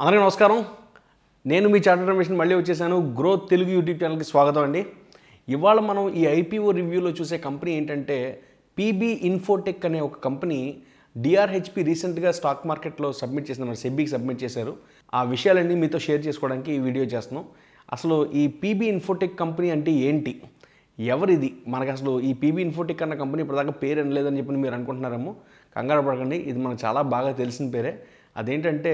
అందరికీ నమస్కారం. నేను మీ చార్టర్డ్ రమేష్ని మళ్ళీ వచ్చేసాను. గ్రోత్ తెలుగు యూట్యూబ్ ఛానల్కి స్వాగతం అండి. ఇవాళ మనం ఈ ఐపీఓ రివ్యూలో చూసే కంపెనీ ఏంటంటే పీబీ ఇన్ఫోటెక్ అనే ఒక కంపెనీ డిఆర్హెచ్పి రీసెంట్గా స్టాక్ మార్కెట్లో సబ్మిట్ చేసిన సెబీకి సబ్మిట్ చేశారు. ఆ విషయాలన్నీ మీతో షేర్ చేసుకోవడానికి ఈ వీడియో చేస్తున్నాం. అసలు ఈ పీబీ ఇన్ఫోటెక్ కంపెనీ అంటే ఏంటి, ఎవరిది, మనకు అసలు ఈ పీబీ ఇన్ఫోటెక్ అన్న కంపెనీ ఇప్పటిదాకా పేరు అనలేదని చెప్పి మీరు అనుకుంటున్నారేమో. కంగారు పడకండి, ఇది మనకు చాలా బాగా తెలిసిన పేరే. అదేంటంటే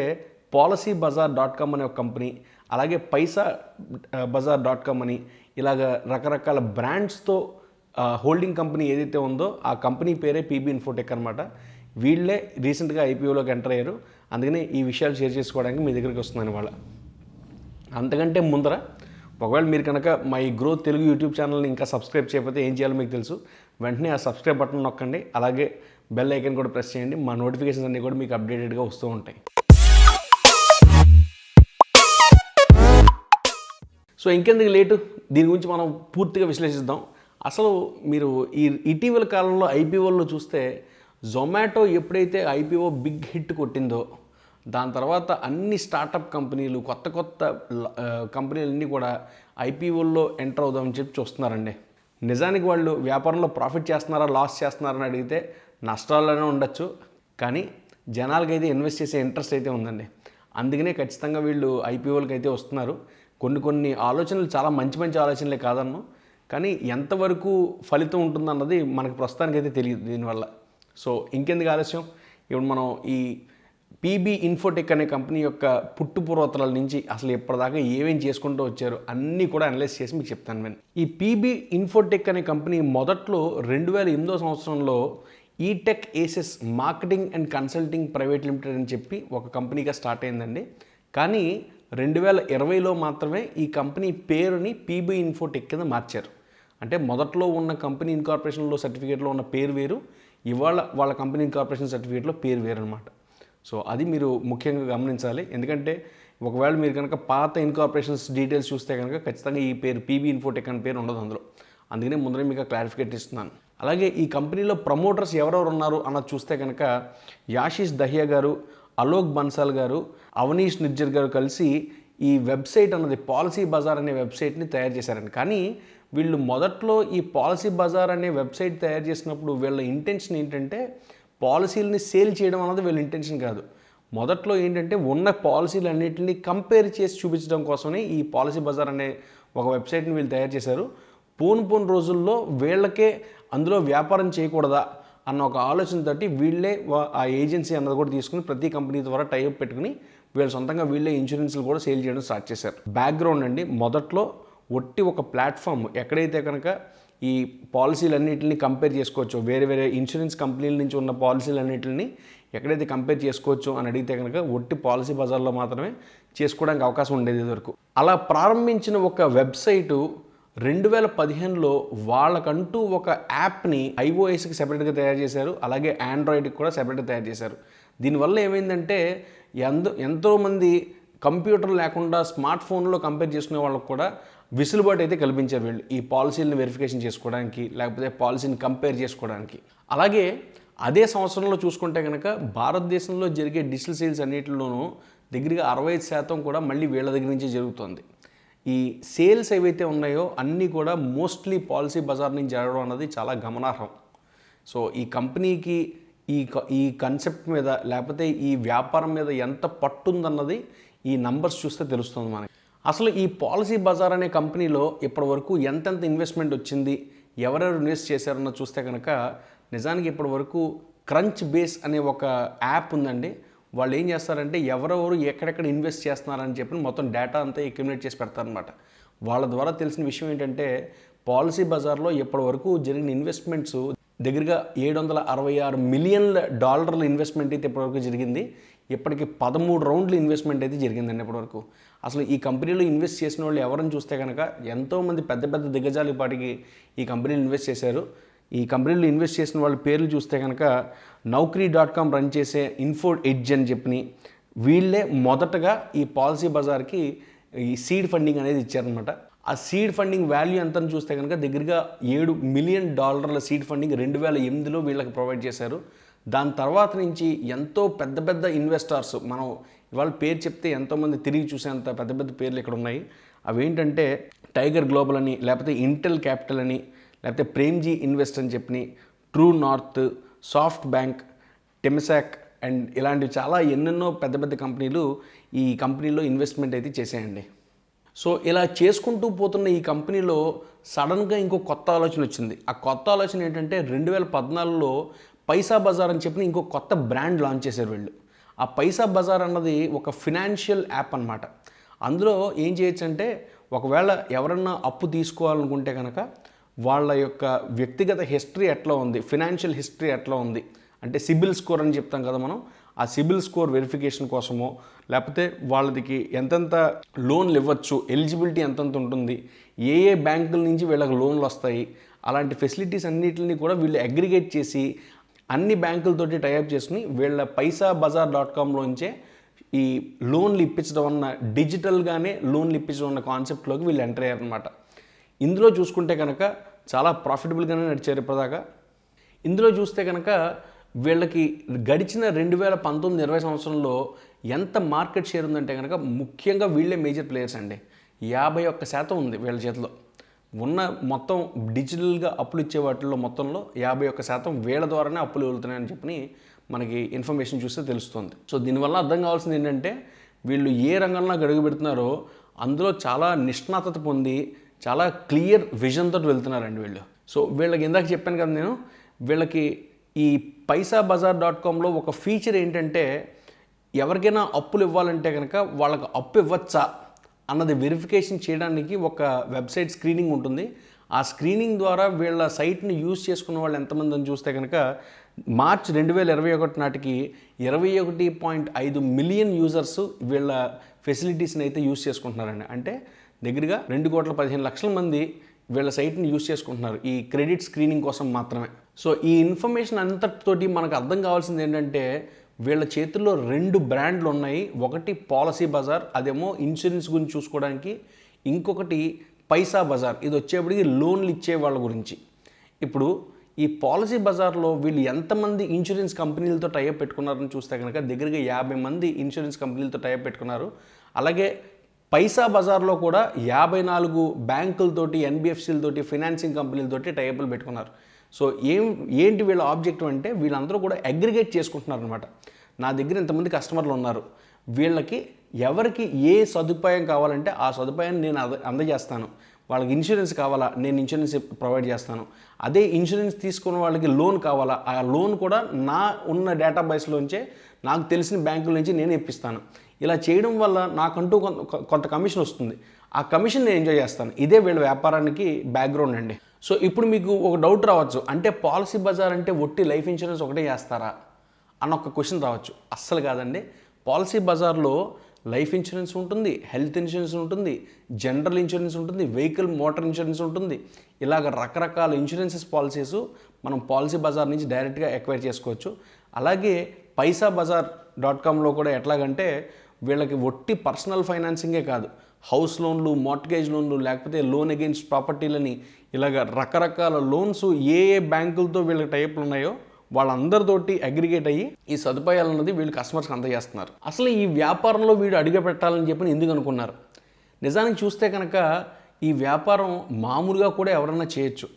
PolicyBazaar.com అనే ఒక కంపెనీ, అలాగే PaisaBazaar.com అని ఇలాగ రకరకాల బ్రాండ్స్తో హోల్డింగ్ కంపెనీ ఏదైతే ఉందో ఆ కంపెనీ పేరే పీబీ ఇన్ఫోటెక్ అనమాట. వీళ్ళే రీసెంట్గా ఐపీఓలోకి ఎంటర్ అయ్యారు. అందుకని ఈ విషయాలు షేర్ చేసుకోవడానికి మీ దగ్గరికి వస్తున్నాను ఇవాళ. అంతకంటే ముందర ఒకవేళ మీరు కనుక మా ఈ గ్రోత్ తెలుగు యూట్యూబ్ ఛానల్ని ఇంకా సబ్స్క్రైబ్ చేయకపోతే ఏం చేయాలో మీకు తెలుసు. వెంటనే ఆ సబ్స్క్రైబ్ బటన్ నొక్కండి, అలాగే బెల్ ఐకాన్ కూడా ప్రెస్ చేయండి. మా నోటిఫికేషన్స్ అన్నీ కూడా మీకు అప్డేటెడ్గా వస్తూ ఉంటాయి. సో ఇంకెందుకు లేటు, దీని గురించి మనం పూర్తిగా విశ్లేషిద్దాం. అసలు మీరు ఈ ఇటీవల కాలంలో ఐపీఓల్లో చూస్తే జొమాటో ఎప్పుడైతే ఐపీఓ బిగ్ హిట్ కొట్టిందో దాని తర్వాత అన్ని స్టార్టప్ కంపెనీలు, కొత్త కంపెనీలన్నీ కూడా ఐపీఓల్లో ఎంటర్ అవుదామని చెప్పి చూస్తున్నారండి. నిజానికి వాళ్ళు వ్యాపారంలో ప్రాఫిట్ చేస్తున్నారా లాస్ చేస్తున్నారని అడిగితే నష్టాల్లోనే ఉండొచ్చు, కానీ జనాలకైతే ఇన్వెస్ట్ చేసే ఇంట్రెస్ట్ అయితే ఉందండి. అందుకనే ఖచ్చితంగా వీళ్ళు ఐపీఓలకి అయితే వస్తున్నారు. కొన్ని ఆలోచనలు చాలా మంచి ఆలోచనలే కాదన్ను, కానీ ఎంతవరకు ఫలితం ఉంటుందన్నది మనకు ప్రస్తుతానికైతే తెలియదు దీనివల్ల. సో ఇంకెందుకు ఆలస్యం, ఇప్పుడు మనం ఈ పీబీ ఇన్ఫోటెక్ అనే కంపెనీ యొక్క పుట్టుపూర్వతల నుంచి అసలు ఎప్పటిదాకా ఏమేం చేసుకుంటూ వచ్చారో అన్నీ కూడా అనలైజ్ చేసి మీకు చెప్తాను నేను. ఈ పీబీ ఇన్ఫోటెక్ అనే కంపెనీ మొదట్లో 2008 సంవత్సరంలో ETech aces marketing and consulting private limited అని చెప్పి ఒక కంపెనీగా స్టార్ట్ అయిందండి. కానీ 2020లో మాత్రమే ఈ కంపెనీ పేరుని పీబీ ఇన్ఫోటెక్ కింద మార్చారు. అంటే మొదట్లో ఉన్న కంపెనీ ఇన్కార్పొరేషన్లో సర్టిఫికేట్లో ఉన్న పేరు వేరు, ఇవాళ వాళ్ళ కంపెనీ ఇన్కార్పొరేషన్ సర్టిఫికేట్లో పేరు వేరు అనమాట. సో అది మీరు ముఖ్యంగా గమనించాలి. ఎందుకంటే ఒకవేళ మీరు కనుక పాత ఇన్కార్పొరేషన్స్ డీటెయిల్స్ చూస్తే కనుక ఖచ్చితంగా ఈ పేరు పీబీ ఇన్ఫోటెక్ అనే పేరు ఉండదు అందులో. అందుకనే ముందరే మీకు క్లారిఫికేట్ ఇస్తున్నాను. అలాగే ఈ కంపెనీలో ప్రమోటర్స్ ఎవరెవరు ఉన్నారు అన్నది చూస్తే కనుక యాషిష్ దహియా గారు, అలోక్ బన్సాల్ గారు, అవనీష్ నిర్జర్ గారు కలిసి ఈ వెబ్సైట్ అన్నది పాలసీబజార్ అనే వెబ్సైట్ని తయారు చేశారండి. కానీ వీళ్ళు మొదట్లో ఈ పాలసీబజార్ అనే వెబ్సైట్ తయారు చేసినప్పుడు వీళ్ళ ఇంటెన్షన్ ఏంటంటే పాలసీలని సేల్ చేయడం అన్నది వీళ్ళ ఇంటెన్షన్ కాదు. మొదట్లో ఏంటంటే ఉన్న పాలసీలు అన్నింటినీ కంపేర్ చేసి చూపించడం కోసమే ఈ పాలసీబజార్ అనే ఒక వెబ్సైట్ని వీళ్ళు తయారు చేశారు. పోను రోజుల్లో వీళ్ళకే అందులో వ్యాపారం చేయకూడదా అన్న ఒక ఆలోచనతోటి వీళ్ళే ఆ ఏజెన్సీ అన్నది కూడా తీసుకుని ప్రతి కంపెనీ ద్వారా టైఅప్ పెట్టుకుని వీళ్ళు సొంతంగా వీళ్ళే ఇన్సూరెన్స్లు కూడా సేల్ చేయడం స్టార్ట్ చేశారు. బ్యాక్గ్రౌండ్ అండి, మొదట్లో ఒట్టి ఒక ప్లాట్ఫామ్ ఎక్కడైతే కనుక ఈ పాలసీలన్నింటినీ కంపేర్ చేసుకోవచ్చు, వేరే ఇన్సూరెన్స్ కంపెనీల నుంచి ఉన్న పాలసీలన్నింటినీ ఎక్కడైతే కంపేర్ చేసుకోవచ్చు అని అడిగితే కనుక ఒట్టి పాలసీ బజార్లో మాత్రమే చేసుకోవడానికి అవకాశం ఉండేది ఇదివరకు. అలా ప్రారంభించిన ఒక వెబ్సైటు 2015లో వాళ్ళకంటూ ఒక యాప్ని ఐఓఎస్కి సెపరేట్గా తయారు చేశారు, అలాగే ఆండ్రాయిడ్కి కూడా సెపరేట్గా తయారు చేశారు. దీనివల్ల ఏమైందంటే ఎంతోమంది కంప్యూటర్ లేకుండా స్మార్ట్ ఫోన్లో కంపేర్ చేసుకునే వాళ్ళకు కూడా వెసులుబాటు అయితే కల్పించారు వీళ్ళు ఈ పాలసీలను వెరిఫికేషన్ చేసుకోవడానికి, లేకపోతే పాలసీని కంపేర్ చేసుకోవడానికి. అలాగే అదే సంవత్సరంలో చూసుకుంటే కనుక భారతదేశంలో జరిగే డిజిటల్ సేల్స్ అన్నింటిలోనూ దగ్గరగా 65% కూడా మళ్ళీ వీళ్ళ దగ్గర నుంచి జరుగుతుంది. ఈ సేల్స్ ఏవైతే ఉన్నాయో అన్నీ కూడా మోస్ట్లీ పాలసీ బజార్ నుంచి జరగడం అన్నది చాలా గమనార్హం. సో ఈ కంపెనీకి ఈ కన్సెప్ట్ మీద లేకపోతే ఈ వ్యాపారం మీద ఎంత పట్టుందన్నది ఈ నంబర్స్ చూస్తే తెలుస్తుంది మనకి. అసలు ఈ పాలసీ బజార్ అనే కంపెనీలో ఇప్పటివరకు ఎంతెంత ఇన్వెస్ట్మెంట్ వచ్చింది, ఎవరెవరు ఇన్వెస్ట్ చేశారన్న చూస్తే కనుక నిజానికి ఇప్పటివరకు క్రంచ్ బేస్ అనే ఒక యాప్ ఉందండి. వాళ్ళు ఏం చేస్తారంటే ఎవరెవరు ఎక్కడెక్కడ ఇన్వెస్ట్ చేస్తున్నారని చెప్పి మొత్తం డేటా అంతా అక్యుములేట్ చేసి పెడతారనమాట. వాళ్ళ ద్వారా తెలిసిన విషయం ఏంటంటే పాలసీ బజార్లో ఇప్పటివరకు జరిగిన ఇన్వెస్ట్మెంట్స్ దగ్గరగా $766 మిలియన్ ఇన్వెస్ట్మెంట్ అయితే ఇప్పటివరకు జరిగింది. ఇప్పటికి 13 రౌండ్లు ఇన్వెస్ట్మెంట్ అయితే జరిగిందండి ఇప్పటివరకు. అసలు ఈ కంపెనీలో ఇన్వెస్ట్ చేసిన వాళ్ళు ఎవరని చూస్తే కనుక ఎంతోమంది పెద్ద దిగ్గజాల పాటికి ఈ కంపెనీలు ఇన్వెస్ట్ చేశారు. ఈ కంపెనీలో ఇన్వెస్ట్ చేసిన వాళ్ళ పేర్లు చూస్తే కనుక Naukri.com రన్ చేసే ఇన్ఫో ఎడ్జ్ అని చెప్పి వీళ్ళే మొదటగా ఈ పాలసీ బజార్కి ఈ సీడ్ ఫండింగ్ అనేది ఇచ్చారనమాట. ఆ సీడ్ ఫండింగ్ వాల్యూ ఎంతని చూస్తే కనుక దగ్గరగా $7 మిలియన్ సీడ్ ఫండింగ్ 2008లో వీళ్ళకి ప్రొవైడ్ చేశారు. దాని తర్వాత నుంచి ఎంతో పెద్ద పెద్ద ఇన్వెస్టర్స్, మనం ఇవాళ పేరు చెప్తే ఎంతోమంది తిరిగి చూసేంత పెద్ద పెద్ద పేర్లు ఇక్కడ ఉన్నాయి. అవేంటంటే టైగర్ గ్లోబల్ అని, లేకపోతే ఇంటెల్ క్యాపిటల్ అని, లేకపోతే ప్రేమ్జీ ఇన్వెస్ట్ అని చెప్పి, True North, SoftBank, Temasek and ఇలాంటివి చాలా ఎన్నెన్నో పెద్ద పెద్ద కంపెనీలు ఈ కంపెనీలో ఇన్వెస్ట్మెంట్ అయితే చేసేయండి. సో ఇలా చేసుకుంటూ పోతున్న ఈ కంపెనీలో సడన్గా ఇంకో కొత్త ఆలోచన వచ్చింది. ఆ కొత్త ఆలోచన ఏంటంటే 2014లో పైసా బజార్ అని చెప్పి ఇంకో కొత్త బ్రాండ్ లాంచ్ చేశారు వీళ్ళు. ఆ పైసా బజార్ అన్నది ఒక ఫినాన్షియల్ యాప్ అన్నమాట. అందులో ఏం చేయొచ్చు అంటే, ఒకవేళ ఎవరన్నా అప్పు తీసుకోవాలనుకుంటే కనుక వాళ్ళ యొక్క వ్యక్తిగత హిస్టరీ ఎట్లా ఉంది, ఫినాన్షియల్ హిస్టరీ ఎట్లా ఉంది అంటే సిబిల్ స్కోర్ అని చెప్తాం కదా మనం, ఆ సిబిల్ స్కోర్ వెరిఫికేషన్ కోసమో, లేకపోతే వాళ్ళకి ఎంతెంత లోన్లు ఇవ్వచ్చు, ఎలిజిబిలిటీ ఎంతెంత ఉంటుంది, ఏ ఏ బ్యాంకుల నుంచి వీళ్ళకి లోన్లు వస్తాయి, అలాంటి ఫెసిలిటీస్ అన్నిటిని కూడా వీళ్ళు అగ్రిగేట్ చేసి అన్ని బ్యాంకులతోటి టైఅప్ చేసుకుని వీళ్ళ paisabazar.comలోంచే ఈ లోన్లు ఇప్పించడం అన్న, డిజిటల్గానే లోన్లు ఇప్పించడం అన్న కాన్సెప్ట్లోకి వీళ్ళు ఎంటర్ అయ్యారనమాట. ఇందులో చూసుకుంటే కనుక చాలా ప్రాఫిటబుల్గానే నడిచారు ఇప్పటిదాకా. ఇందులో చూస్తే కనుక వీళ్ళకి గడిచిన 2019-20 సంవత్సరంలో ఎంత మార్కెట్ షేర్ ఉందంటే కనుక ముఖ్యంగా వీళ్ళే మేజర్ ప్లేయర్స్ అండి. 51% ఉంది వీళ్ళ చేతిలో. ఉన్న మొత్తం డిజిటల్గా అప్పులు ఇచ్చే వాటిల్లో మొత్తంలో 51% వీళ్ళ ద్వారానే అప్పులు వెళ్తున్నాయని చెప్పి మనకి ఇన్ఫర్మేషన్ చూస్తే తెలుస్తుంది. సో దీనివల్ల అర్థం కావాల్సింది ఏంటంటే, వీళ్ళు ఏ రంగంలో అడుగు పెడుతున్నారో అందులో చాలా నిష్ణాతత పొంది చాలా క్లియర్ విజన్ తోటి వెళ్తున్నారండి వీళ్ళు. సో వీళ్ళకి ఇందాక చెప్పాను కదా నేను, వీళ్ళకి ఈ paisabazar.comలో ఒక ఫీచర్ ఏంటంటే, ఎవరికైనా అప్పులు ఇవ్వాలంటే కనుక వాళ్ళకి అప్పు ఇవ్వచ్చా అన్నది వెరిఫికేషన్ చేయడానికి ఒక వెబ్సైట్ స్క్రీనింగ్ ఉంటుంది. ఆ స్క్రీనింగ్ ద్వారా వీళ్ళ సైట్ని యూజ్ చేసుకున్న వాళ్ళు ఎంతమంది అని చూస్తే కనుక మార్చ్ 2021 నాటికి 21.5 మిలియన్ యూజర్స్ వీళ్ళ ఫెసిలిటీస్ని అయితే యూజ్ చేసుకుంటున్నారండి. అంటే దగ్గరగా 2,15,00,000 మంది వీళ్ళ సైట్ని యూజ్ చేసుకుంటున్నారు ఈ క్రెడిట్ స్క్రీనింగ్ కోసం మాత్రమే. సో ఈ ఇన్ఫర్మేషన్ అంతటితోటి మనకు అర్థం కావాల్సింది ఏంటంటే, వీళ్ళ చేతుల్లో 2 బ్రాండ్లు ఉన్నాయి. ఒకటి పాలసీ బజార్, అదేమో ఇన్సూరెన్స్ గురించి చూసుకోవడానికి. ఇంకొకటి పైసా బజార్, ఇది వచ్చేప్పటికి లోన్లు ఇచ్చే వాళ్ళ గురించి. ఇప్పుడు ఈ పాలసీ బజార్లో వీళ్ళు ఎంతమంది ఇన్సూరెన్స్ కంపెనీలతో టైఅప్ పెట్టుకున్నారని చూస్తే కనుక దగ్గరగా 50 మంది ఇన్సూరెన్స్ కంపెనీలతో టైఅప్ పెట్టుకున్నారు. అలాగే పైసా బజార్లో కూడా 54 బ్యాంకులతోటి, ఎన్బిఎఫ్సీలతోటి, ఫైనాన్సింగ్ కంపెనీలతోటి టైఅప్లు పెట్టుకున్నారు. సో ఏంటి వీళ్ళ ఆబ్జెక్టివ్ అంటే, వీళ్ళందరూ కూడా అగ్రిగేట్ చేసుకుంటున్నారు అనమాట. నా దగ్గర ఇంతమంది కస్టమర్లు ఉన్నారు, వీళ్ళకి ఎవరికి ఏ సదుపాయం కావాలంటే ఆ సదుపాయాన్ని నేను అందజేస్తాను. వాళ్ళకి ఇన్సూరెన్స్ కావాలా, నేను ఇన్సూరెన్స్ ప్రొవైడ్ చేస్తాను. అదే ఇన్సూరెన్స్ తీసుకున్న వాళ్ళకి లోన్ కావాలా, ఆ లోన్ కూడా నా ఉన్న డేటాబేస్లోంచే నాకు తెలిసిన బ్యాంకుల నుంచి నేను ఇప్పిస్తాను. ఇలా చేయడం వల్ల నాకంటూ కొంత కమిషన్ వస్తుంది. ఆ కమిషన్ నేను ఎంజాయ్ చేస్తాను. ఇదే వీళ్ళ వ్యాపారానికి బ్యాక్గ్రౌండ్ అండి. సో ఇప్పుడు మీకు ఒక డౌట్ రావచ్చు, అంటే పాలసీ బజార్ అంటే ఒట్టి లైఫ్ ఇన్సూరెన్స్ ఒకటే చేస్తారా అన్న ఒక క్వశ్చన్ రావచ్చు. అస్సలు కాదండి. పాలసీ బజార్లో లైఫ్ ఇన్సూరెన్స్ ఉంటుంది, హెల్త్ ఇన్సూరెన్స్ ఉంటుంది, జనరల్ ఇన్సూరెన్స్ ఉంటుంది, వెహికల్ మోటార్ ఇన్సూరెన్స్ ఉంటుంది. ఇలాగ రకరకాల ఇన్సూరెన్సెస్ పాలసీస్ మనం పాలసీ బజార్ నుంచి డైరెక్ట్గా ఎక్వైర్ చేసుకోవచ్చు. అలాగే paisabazar.comలో కూడా ఎట్లాగంటే, వీళ్ళకి ఒట్టి పర్సనల్ ఫైనాన్సింగే కాదు, హౌస్ లోన్లు, మార్ట్గేజ్ లోన్లు, లేకపోతే లోన్ అగెయిన్స్ట్ ప్రాపర్టీలని, ఇలాగ రకరకాల లోన్స్ ఏ ఏ బ్యాంకులతో వీళ్ళకి టైప్లు ఉన్నాయో వాళ్ళందరితోటి అగ్రిగేట్ అయ్యి ఈ సదుపాయాలు అన్నది వీళ్ళు కస్టమర్స్కి అందజేస్తున్నారు. అసలు ఈ వ్యాపారంలో వీడు అడుగు పెట్టాలని చెప్పి ఎందుకు అనుకున్నారు? నిజానికి చూస్తే కనుక ఈ వ్యాపారం మామూలుగా కూడా ఎవరన్నా చేయొచ్చు,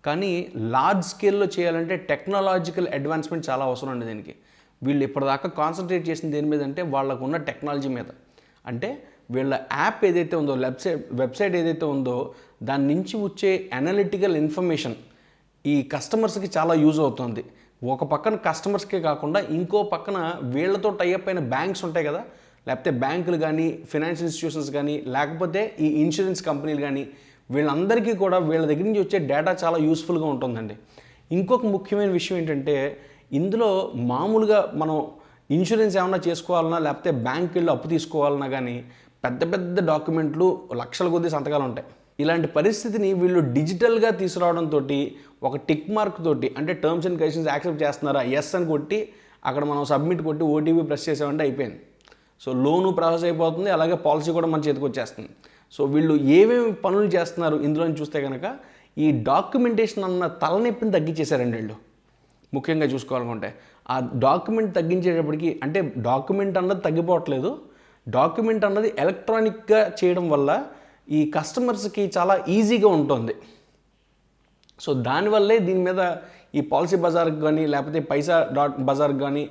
కానీ లార్జ్ స్కేల్లో చేయాలంటే టెక్నాలజికల్ అడ్వాన్స్మెంట్ చాలా అవసరం అండి దీనికి. వీళ్ళు ఇప్పటిదాకా కాన్సన్ట్రేట్ చేసిన దేని మీద అంటే, వాళ్ళకు ఉన్న టెక్నాలజీ మీద. అంటే వీళ్ళ యాప్ ఏదైతే ఉందో, వెబ్సైట్ ఏదైతే ఉందో, దాని నుంచి వచ్చే అనలిటికల్ ఇన్ఫర్మేషన్ ఈ కస్టమర్స్కి చాలా యూజ్ అవుతుంది. ఒక పక్కన కస్టమర్స్కే కాకుండా ఇంకో పక్కన వీళ్ళతో టైఅప్ అయిన బ్యాంక్స్ ఉంటాయి కదా, లేకపోతే బ్యాంకులు కానీ, ఫైనాన్షియల్ ఇన్స్టిట్యూషన్స్ కానీ, లేకపోతే ఈ ఇన్సూరెన్స్ కంపెనీలు కానీ, వీళ్ళందరికీ కూడా వీళ్ళ దగ్గర నుంచి వచ్చే డేటా చాలా యూస్ఫుల్గా ఉంటుందండి. ఇంకొక ముఖ్యమైన విషయం ఏంటంటే, ఇందులో మామూలుగా మనం ఇన్సూరెన్స్ ఏమన్నా చేసుకోవాలన్నా, లేకపోతే బ్యాంక్ వెళ్ళి అప్పు తీసుకోవాలన్నా కానీ పెద్ద పెద్ద డాక్యుమెంట్లు, లక్షల కొద్ది సంతకాలు ఉంటాయి. ఇలాంటి పరిస్థితిని వీళ్ళు డిజిటల్గా తీసుకురావడంతో ఒక టిక్ మార్క్ తోటి, అంటే టర్మ్స్ అండ్ కండిషన్స్ యాక్సెప్ట్ చేస్తున్నారా, ఎస్ అని కొట్టి అక్కడ మనం సబ్మిట్ కొట్టి ఓటీపీ ప్రెస్ చేసామంటే అయిపోయింది. సో లోను ప్రాసెస్ అయిపోతుంది, అలాగే పాలసీ కూడా మన చేతికి వచ్చేస్తుంది. సో వీళ్ళు ఏమేమి పనులు చేస్తున్నారు ఇందులో చూస్తే కనుక, ఈ డాక్యుమెంటేషన్ అన్న తలనొప్పిని తగ్గించేశారండి వీళ్ళు. ముఖ్యంగా చూసుకోవాలనుకుంటే ఆ డాక్యుమెంట్ తగ్గించేటప్పటికి, అంటే డాక్యుమెంట్ అన్నది తగ్గిపోవట్లేదు, డాక్యుమెంట్ అన్నది ఎలక్ట్రానిక్గా చేయడం వల్ల ఈ కస్టమర్స్కి చాలా ఈజీగా ఉంటుంది. సో దానివల్లే దీని మీద ఈ పాలసీ బజార్కి కానీ లేకపోతే పైసా.బజార్కి కానీ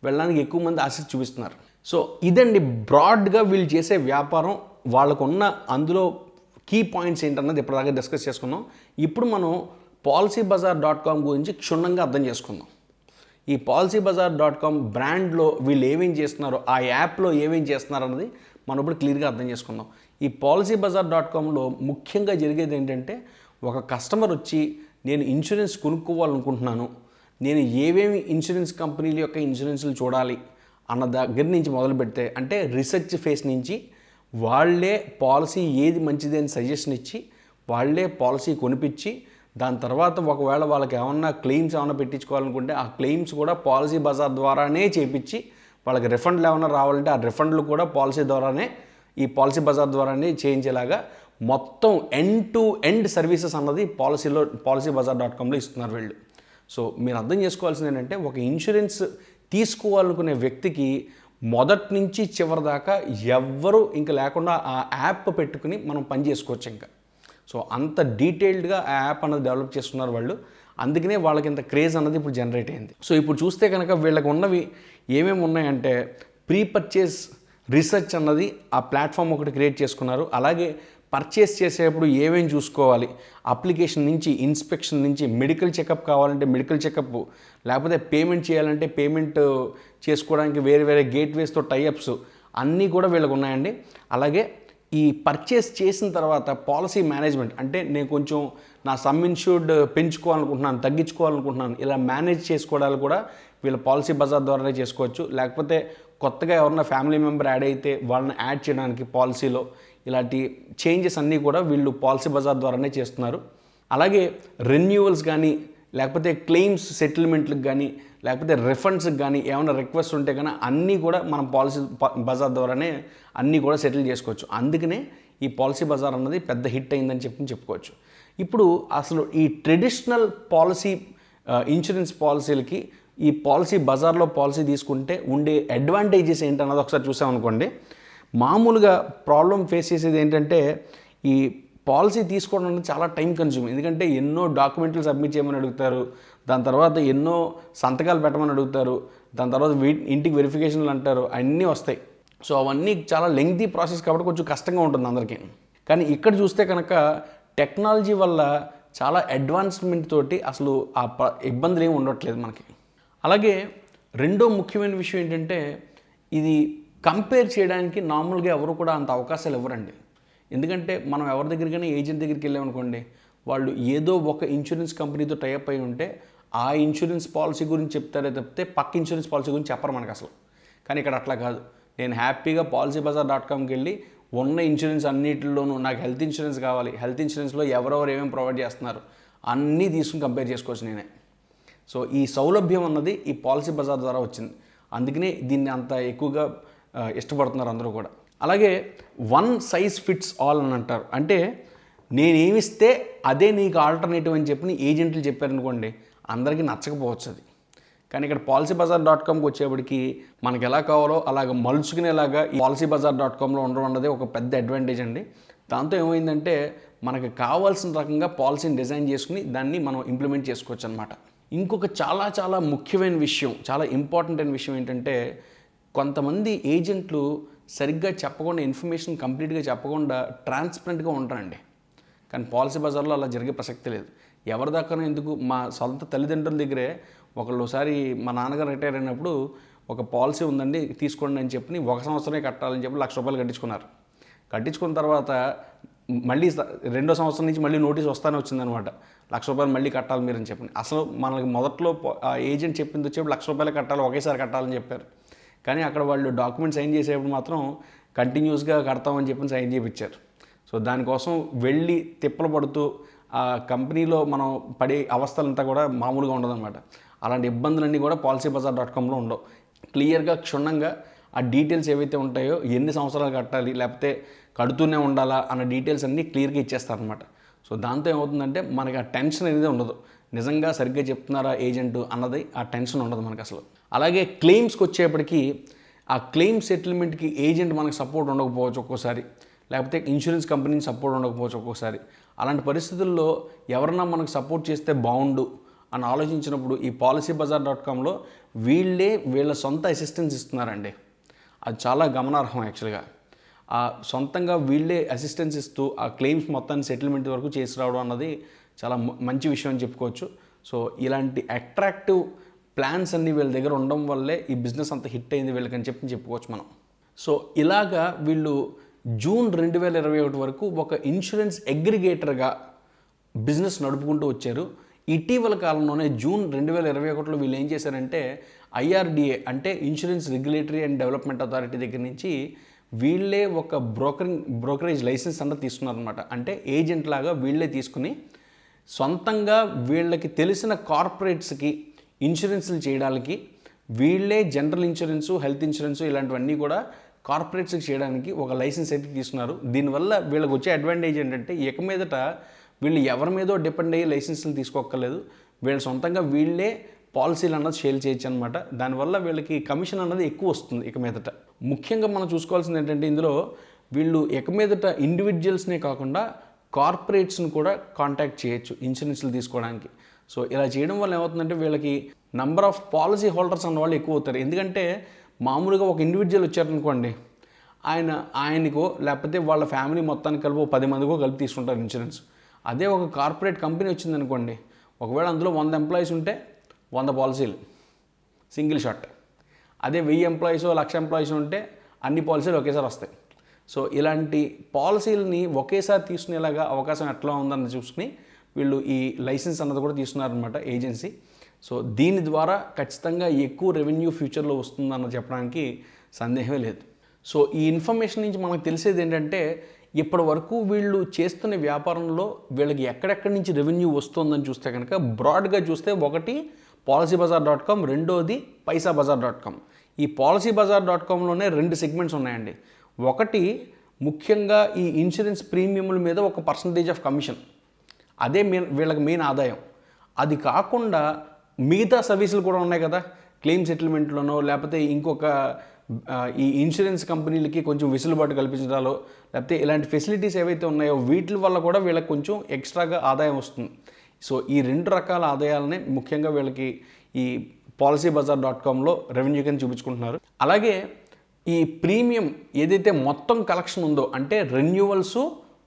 వెళ్ళడానికి ఎక్కువ మంది ఆసక్తి చూపిస్తున్నారు. సో ఇదండి బ్రాడ్గా వీళ్ళు చేసే వ్యాపారం, వాళ్ళకున్న అందులో కీ పాయింట్స్ ఏంటన్నది ఇప్పటిదాకా డిస్కస్ చేసుకున్నాం. ఇప్పుడు మనం policybazaar.com గురించి క్షుణ్ణంగా అర్థం చేసుకుందాం. ఈ policybazaar.com బ్రాండ్లో వీళ్ళు ఏమేం చేస్తున్నారో, ఆ యాప్లో ఏమేం చేస్తున్నారు అన్నది మనం ఇప్పుడు క్లియర్గా అర్థం చేసుకుందాం. ఈ policybazaar.comలో ముఖ్యంగా జరిగేది ఏంటంటే, ఒక కస్టమర్ వచ్చి నేను ఇన్సూరెన్స్ కొనుక్కోవాలనుకుంటున్నాను, నేను ఏవేమి ఇన్సూరెన్స్ కంపెనీల యొక్క ఇన్సూరెన్స్లు చూడాలి అన్న దగ్గర నుంచి మొదలు పెడితే, అంటే రీసెర్చ్ ఫేస్ నుంచి వాళ్ళే పాలసీ ఏది మంచిది అని సజెషన్ ఇచ్చి వాళ్ళే పాలసీ కొనిపించి, దాని తర్వాత ఒకవేళ వాళ్ళకి ఏమన్నా క్లెయిమ్స్ ఏమైనా పెట్టించుకోవాలనుకుంటే ఆ క్లెయిమ్స్ కూడా పాలసీ బజార్ ద్వారానే చేపించి, వాళ్ళకి రిఫండ్లు ఏమైనా రావాలంటే ఆ రిఫండ్లు కూడా పాలసీ ద్వారానే, ఈ పాలసీ బజార్ ద్వారానే చేయించేలాగా మొత్తం ఎండ్ టు ఎండ్ సర్వీసెస్ అన్నది policybazaar.comలో ఇస్తున్నారు వీళ్ళు. సో మీరు అర్థం చేసుకోవాల్సింది ఏంటంటే, ఒక ఇన్సూరెన్స్ తీసుకోవాలనుకునే వ్యక్తికి మొదటి నుంచి చివరి దాకా ఎవ్వరూ ఇంకా లేకుండా ఆ యాప్ పెట్టుకుని మనం పని చేసుకోవచ్చు ఇంకా. సో అంత డీటెయిల్డ్గా ఆ యాప్ అన్నది డెవలప్ చేస్తున్నారు వాళ్ళు. అందుకనే వాళ్ళకి ఇంత క్రేజ్ అన్నది ఇప్పుడు జనరేట్ అయింది. సో ఇప్పుడు చూస్తే కనుక వీళ్ళకి ఉన్నవి ఏమేమి ఉన్నాయంటే, ప్రీ పర్చేస్ రీసెర్చ్ అన్నది ఆ ప్లాట్ఫామ్ ఒకటి క్రియేట్ చేసుకున్నారు. అలాగే పర్చేస్ చేసేటప్పుడు ఏమేమి చూసుకోవాలి, అప్లికేషన్ నుంచి, ఇన్స్పెక్షన్ నుంచి, మెడికల్ చెకప్ కావాలంటే మెడికల్ చెకప్, లేకపోతే పేమెంట్ చేయాలంటే పేమెంట్ చేసుకోవడానికి వేరే వేరే గేట్వేస్తో టైఅప్స్ అన్నీ కూడా వీళ్ళకి ఉన్నాయండి. అలాగే ఈ పర్చేస్ చేసిన తర్వాత పాలసీ మేనేజ్మెంట్, అంటే నేను కొంచెం నా సమ్ ఇన్సూర్డ్ పెంచుకోవాలనుకుంటున్నాను, తగ్గించుకోవాలనుకుంటున్నాను, ఇలా మేనేజ్ చేసుకోవడానికి కూడా వీళ్ళ పాలసీ బజార్ ద్వారానే చేసుకోవచ్చు. లేకపోతే కొత్తగా ఎవరన్నా ఫ్యామిలీ మెంబర్ యాడ్ అయితే వాళ్ళని యాడ్ చేయడానికి పాలసీలో ఇలాంటి చేంజెస్ అన్నీ కూడా వీళ్ళు పాలసీ బజార్ ద్వారానే చేస్తున్నారు. అలాగే రెన్యూవల్స్ కానీ, లేకపోతే క్లెయిమ్స్ సెటిల్మెంట్లకు కానీ, లేకపోతే రిఫండ్స్కి కానీ ఏమైనా రిక్వెస్ట్ ఉంటే కానీ అన్నీ కూడా మనం పాలసీ బజార్ ద్వారానే అన్నీ కూడా సెటిల్ చేసుకోవచ్చు. అందుకనే ఈ పాలసీ బజార్ అన్నది పెద్ద హిట్ అయిందని చెప్పుకోవచ్చు. ఇప్పుడు అసలు ఈ ట్రెడిషనల్ పాలసీ ఇన్సూరెన్స్ పాలసీలకి ఈ పాలసీ బజార్లో పాలసీ తీసుకుంటే ఉండే అడ్వాంటేజెస్ ఏంటన్నది ఒకసారి చూసామనుకోండి. మామూలుగా ప్రాబ్లం ఫేస్ చేసేది ఏంటంటే, ఈ పాలసీ తీసుకోవడం అనేది చాలా టైం కన్జ్యూమ్. ఎందుకంటే ఎన్నో డాక్యుమెంట్లు సబ్మిట్ చేయమని అడుగుతారు, దాని తర్వాత ఎన్నో సంతకాలు పెట్టమని అడుగుతారు, దాని తర్వాత ఇంటికి వెరిఫికేషన్లు అంటారు, అన్నీ వస్తాయి. సో అవన్నీ చాలా లెంగ్తీ ప్రాసెస్ కాబట్టి కొంచెం కష్టంగా ఉంటుంది అందరికీ. కానీ ఇక్కడ చూస్తే కనుక టెక్నాలజీ వల్ల చాలా అడ్వాన్స్మెంట్ తోటి అసలు ఆ ఇబ్బందులు ఏమి ఉండట్లేదు మనకి. అలాగే రెండో ముఖ్యమైన విషయం ఏంటంటే, ఇది కంపేర్ చేయడానికి నార్మల్గా ఎవరు కూడా అంత అవకాశాలు ఇవ్వరండి. ఎందుకంటే మనం ఎవరి దగ్గరికైనా ఏజెంట్ దగ్గరికి వెళ్ళామనుకోండి, వాళ్ళు ఏదో ఒక ఇన్సూరెన్స్ కంపెనీతో టైఅప్ అయి ఉంటే ఆ ఇన్సూరెన్స్ పాలసీ గురించి చెప్తారే తప్పితే పక్క ఇన్సూరెన్స్ పాలసీ గురించి చెప్పరు మనకు అసలు. కానీ ఇక్కడ అట్లా కాదు. నేను హ్యాపీగా policybazaar.comకి వెళ్ళి ఉన్న ఇన్సూరెన్స్ అన్నిటిలోనూ నాకు హెల్త్ ఇన్సూరెన్స్ కావాలి, హెల్త్ ఇన్సూరెన్స్లో ఎవరెవరు ఏమేమి ప్రొవైడ్ చేస్తున్నారు అన్నీ తీసుకుని కంపేర్ చేసుకోవచ్చు నేనే. సో ఈ సౌలభ్యం అన్నది ఈ పాలసీ బజార్ ద్వారా వచ్చింది. అందుకనే దీన్ని అంత ఎక్కువగా ఇష్టపడుతున్నారు అందరూ కూడా. అలాగే వన్ సైజ్ ఫిట్స్ ఆల్ అని అంటారు. అంటే నేనేమిస్తే అదే నీకు ఆల్టర్నేటివ్ అని చెప్పి ఏజెంట్లు చెప్పారనుకోండి, అందరికీ నచ్చకపోవచ్చు అది. కానీ ఇక్కడ policybazaar.comకి వచ్చేప్పటికి మనకి ఎలా కావాలో అలాగ మలుచుకునేలాగా ఈ policybazaar.comలో ఉండడం అన్నది ఒక పెద్ద అడ్వాంటేజ్ అండి. దాంతో ఏమైందంటే మనకి కావాల్సిన రకంగా పాలసీని డిజైన్ చేసుకుని దాన్ని మనం ఇంప్లిమెంట్ చేసుకోవచ్చు అనమాట. ఇంకొక చాలా చాలా ముఖ్యమైన విషయం, చాలా ఇంపార్టెంట్ అయిన విషయం ఏంటంటే, కొంతమంది ఏజెంట్లు సరిగ్గా చెప్పకుండా, ఇన్ఫర్మేషన్ కంప్లీట్గా చెప్పకుండా ట్రాన్స్పరెంట్గా ఉంటారండి. కానీ పాలసీ బజార్లో అలా జరిగే ప్రసక్తి లేదు. ఎవరి దాకానో ఎందుకు, మా సొంత తల్లిదండ్రుల దగ్గరే ఒకసారి మా నాన్నగారు రిటైర్ అయినప్పుడు ఒక పాలసీ ఉందండి తీసుకోండి అని చెప్పి 1 సంవత్సరమే కట్టాలని చెప్పి ₹1,00,000 కట్టించుకున్నారు. కట్టించుకున్న తర్వాత మళ్ళీ 2వ సంవత్సరం నుంచి మళ్ళీ నోటీస్ వస్తానే వచ్చిందనమాట, ₹1,00,000 మళ్ళీ కట్టాలి మీరు అని చెప్పి. అసలు మనకి మొదట్లో ఏజెంట్ చెప్పింది వచ్చేప్పుడు ₹1,00,000 కట్టాలి, ఒకేసారి కట్టాలని చెప్పారు. కానీ అక్కడ వాళ్ళు డాక్యుమెంట్ సైన్ చేసేప్పుడు మాత్రం కంటిన్యూస్గా కడతామని చెప్పి సైన్ చేయించారు. సో దానికోసం వెళ్ళి తిప్పలు పడుతూ ఆ కంపెనీలో మనం పడే అవస్థలంతా కూడా మామూలుగా ఉండదన్నమాట. అలాంటి ఇబ్బందులన్నీ కూడా policybazaar.comలో ఉండవు. క్లియర్గా క్షుణ్ణంగా ఆ డీటెయిల్స్ ఏవైతే ఉంటాయో, ఎన్ని సంవత్సరాలు కట్టాలి లేకపోతే కడుతూనే ఉండాలా అన్న డీటెయిల్స్ అన్నీ క్లియర్గా ఇచ్చేస్తారనమాట. సో దాంతో ఏమవుతుందంటే మనకి ఆ టెన్షన్ అనేది ఉండదు, నిజంగా సరిగ్గా చెప్తున్నారా ఏజెంట్ అన్నది ఆ టెన్షన్ ఉండదు మనకు అసలు. అలాగే క్లెయిమ్స్కి వచ్చేప్పటికి ఆ క్లెయిమ్ సెటిల్మెంట్కి ఏజెంట్ మనకు సపోర్ట్ ఉండకపోవచ్చు ఒక్కోసారి, లేకపోతే ఇన్సూరెన్స్ కంపెనీ సపోర్ట్ ఉండకపోవచ్చు ఒక్కోసారి. అలాంటి పరిస్థితుల్లో ఎవరన్నా మనకు సపోర్ట్ చేస్తే బాగుండు అని ఆలోచించినప్పుడు ఈ policybazaar.comలో వీళ్ళ సొంత అసిస్టెన్స్ ఇస్తున్నారండి. అది చాలా గమనార్హం యాక్చువల్గా. ఆ సొంతంగా వీళ్ళే అసిస్టెన్స్ ఇస్తూ ఆ క్లెయిమ్స్ మొత్తాన్ని సెటిల్మెంట్ వరకు చేసి రావడం అన్నది చాలా మంచి విషయం అని చెప్పుకోవచ్చు. సో ఇలాంటి అట్రాక్టివ్ ప్లాన్స్ అన్నీ వీళ్ళ దగ్గర ఉండడం వల్లే ఈ బిజినెస్ అంత హిట్ అయింది వీళ్ళకని చెప్పుకోవచ్చు మనం. సో ఇలాగా వీళ్ళు జూన్ 2021 వరకు ఒక ఇన్సూరెన్స్ అగ్రిగేటర్గా బిజినెస్ నడుపుకుంటూ వచ్చారు. ఇటీవల కాలంలోనే జూన్ 2021లో వీళ్ళు ఏం చేశారంటే IRDA అంటే insurance regulatory and development authority దగ్గర నుంచి వీళ్ళే ఒక బ్రోకరేజ్ లైసెన్స్ అన్నది తీసుకున్నారనమాట. అంటే ఏజెంట్ లాగా వీళ్ళే తీసుకుని సొంతంగా వీళ్ళకి తెలిసిన కార్పొరేట్స్కి ఇన్సూరెన్స్లు చేయడానికి వీళ్ళే జనరల్ ఇన్సూరెన్సు, హెల్త్ ఇన్సూరెన్సు ఇలాంటివన్నీ కూడా కార్పొరేట్స్కి చేయడానికి ఒక లైసెన్స్ అయితే తీసుకున్నారు. దీనివల్ల వీళ్ళకి వచ్చే అడ్వాంటేజ్ ఏంటంటే ఇక మీదట వీళ్ళు ఎవరి మీదో డిపెండ్ అయ్యి లైసెన్సులు తీసుకోక్కర్లేదు, వీళ్ళ సొంతంగా వీళ్ళే పాలసీలు అన్నది షేర్ చేయొచ్చు అనమాట. దానివల్ల వీళ్ళకి కమిషన్ అన్నది ఎక్కువ వస్తుంది ఇక మీదట. ముఖ్యంగా మనం చూసుకోవాల్సింది ఏంటంటే ఇందులో వీళ్ళు ఇక మీదట ఇండివిజువల్స్నే కాకుండా కార్పొరేట్స్ని కూడా కాంటాక్ట్ చేయొచ్చు ఇన్సూరెన్స్లు తీసుకోవడానికి. సో ఇలా చేయడం వల్ల ఏమవుతుందంటే వీళ్ళకి నంబర్ ఆఫ్ పాలసీ హోల్డర్స్ అన్న వాళ్ళు ఎక్కువ అవుతారు. ఎందుకంటే మామూలుగా ఒక ఇండివిజువల్ వచ్చారనుకోండి, ఆయనకో లేకపోతే వాళ్ళ ఫ్యామిలీ మొత్తానికి కలిపి 10 మందికో కలిపి తీసుకుంటారు ఇన్సూరెన్స్. అదే ఒక కార్పొరేట్ కంపెనీ వచ్చిందనుకోండి, ఒకవేళ అందులో 100 ఎంప్లాయీస్ ఉంటే 100 పాలసీలు సింగిల్ షాట్. అదే 1000 ఎంప్లాయీస్ 1,00,000 ఎంప్లాయీస్ ఉంటే అన్ని పాలసీలు ఒకేసారి వస్తాయి. సో ఇలాంటి పాలసీలని ఒకేసారి తీసుకునేలాగా అవకాశం ఎట్లా ఉందని చూసుకుని వీళ్ళు ఈ లైసెన్స్ అన్నది కూడా తీసుకున్నారనమాట ఏజెన్సీ. సో దీని ద్వారా ఖచ్చితంగా ఎక్కువ రెవెన్యూ ఫ్యూచర్లో వస్తుందన్న చెప్పడానికి సందేహమే లేదు. సో ఈ ఇన్ఫర్మేషన్ నుంచి మనకు తెలిసేది ఏంటంటే ఇప్పటి వరకు వీళ్ళు చేస్తున్న వ్యాపారంలో వీళ్ళకి ఎక్కడెక్కడి నుంచి రెవెన్యూ వస్తుందని చూస్తే కనుక బ్రాడ్గా చూస్తే ఒకటి policybazaar.com, రెండోది paisabazaar.com. ఈ policybazaar.comలోనే 2 సెగ్మెంట్స్ ఉన్నాయండి. ఒకటి ముఖ్యంగా ఈ ఇన్సూరెన్స్ ప్రీమియంల మీద ఒక పర్సంటేజ్ ఆఫ్ కమిషన్, అదే వీళ్ళకి మెయిన్ ఆదాయం. అది కాకుండా మిగతా సర్వీసులు కూడా ఉన్నాయి కదా, క్లెయిమ్ సెటిల్మెంట్లోనో లేకపోతే ఇంకొక ఈ ఇన్సూరెన్స్ కంపెనీలకి కొంచెం వెసులుబాటు కల్పించడాలో లేకపోతే ఇలాంటి ఫెసిలిటీస్ ఏవైతే ఉన్నాయో వీటి వల్ల కూడా వీళ్ళకి కొంచెం ఎక్స్ట్రాగా ఆదాయం వస్తుంది. సో ఈ 2 రకాల ఆదాయాలనే ముఖ్యంగా వీళ్ళకి ఈ policybazaar.comలో రెవెన్యూ కింద చూపించుకుంటున్నారు. అలాగే ఈ ప్రీమియం ఏదైతే మొత్తం కలెక్షన్ ఉందో అంటే రెన్యువల్స్,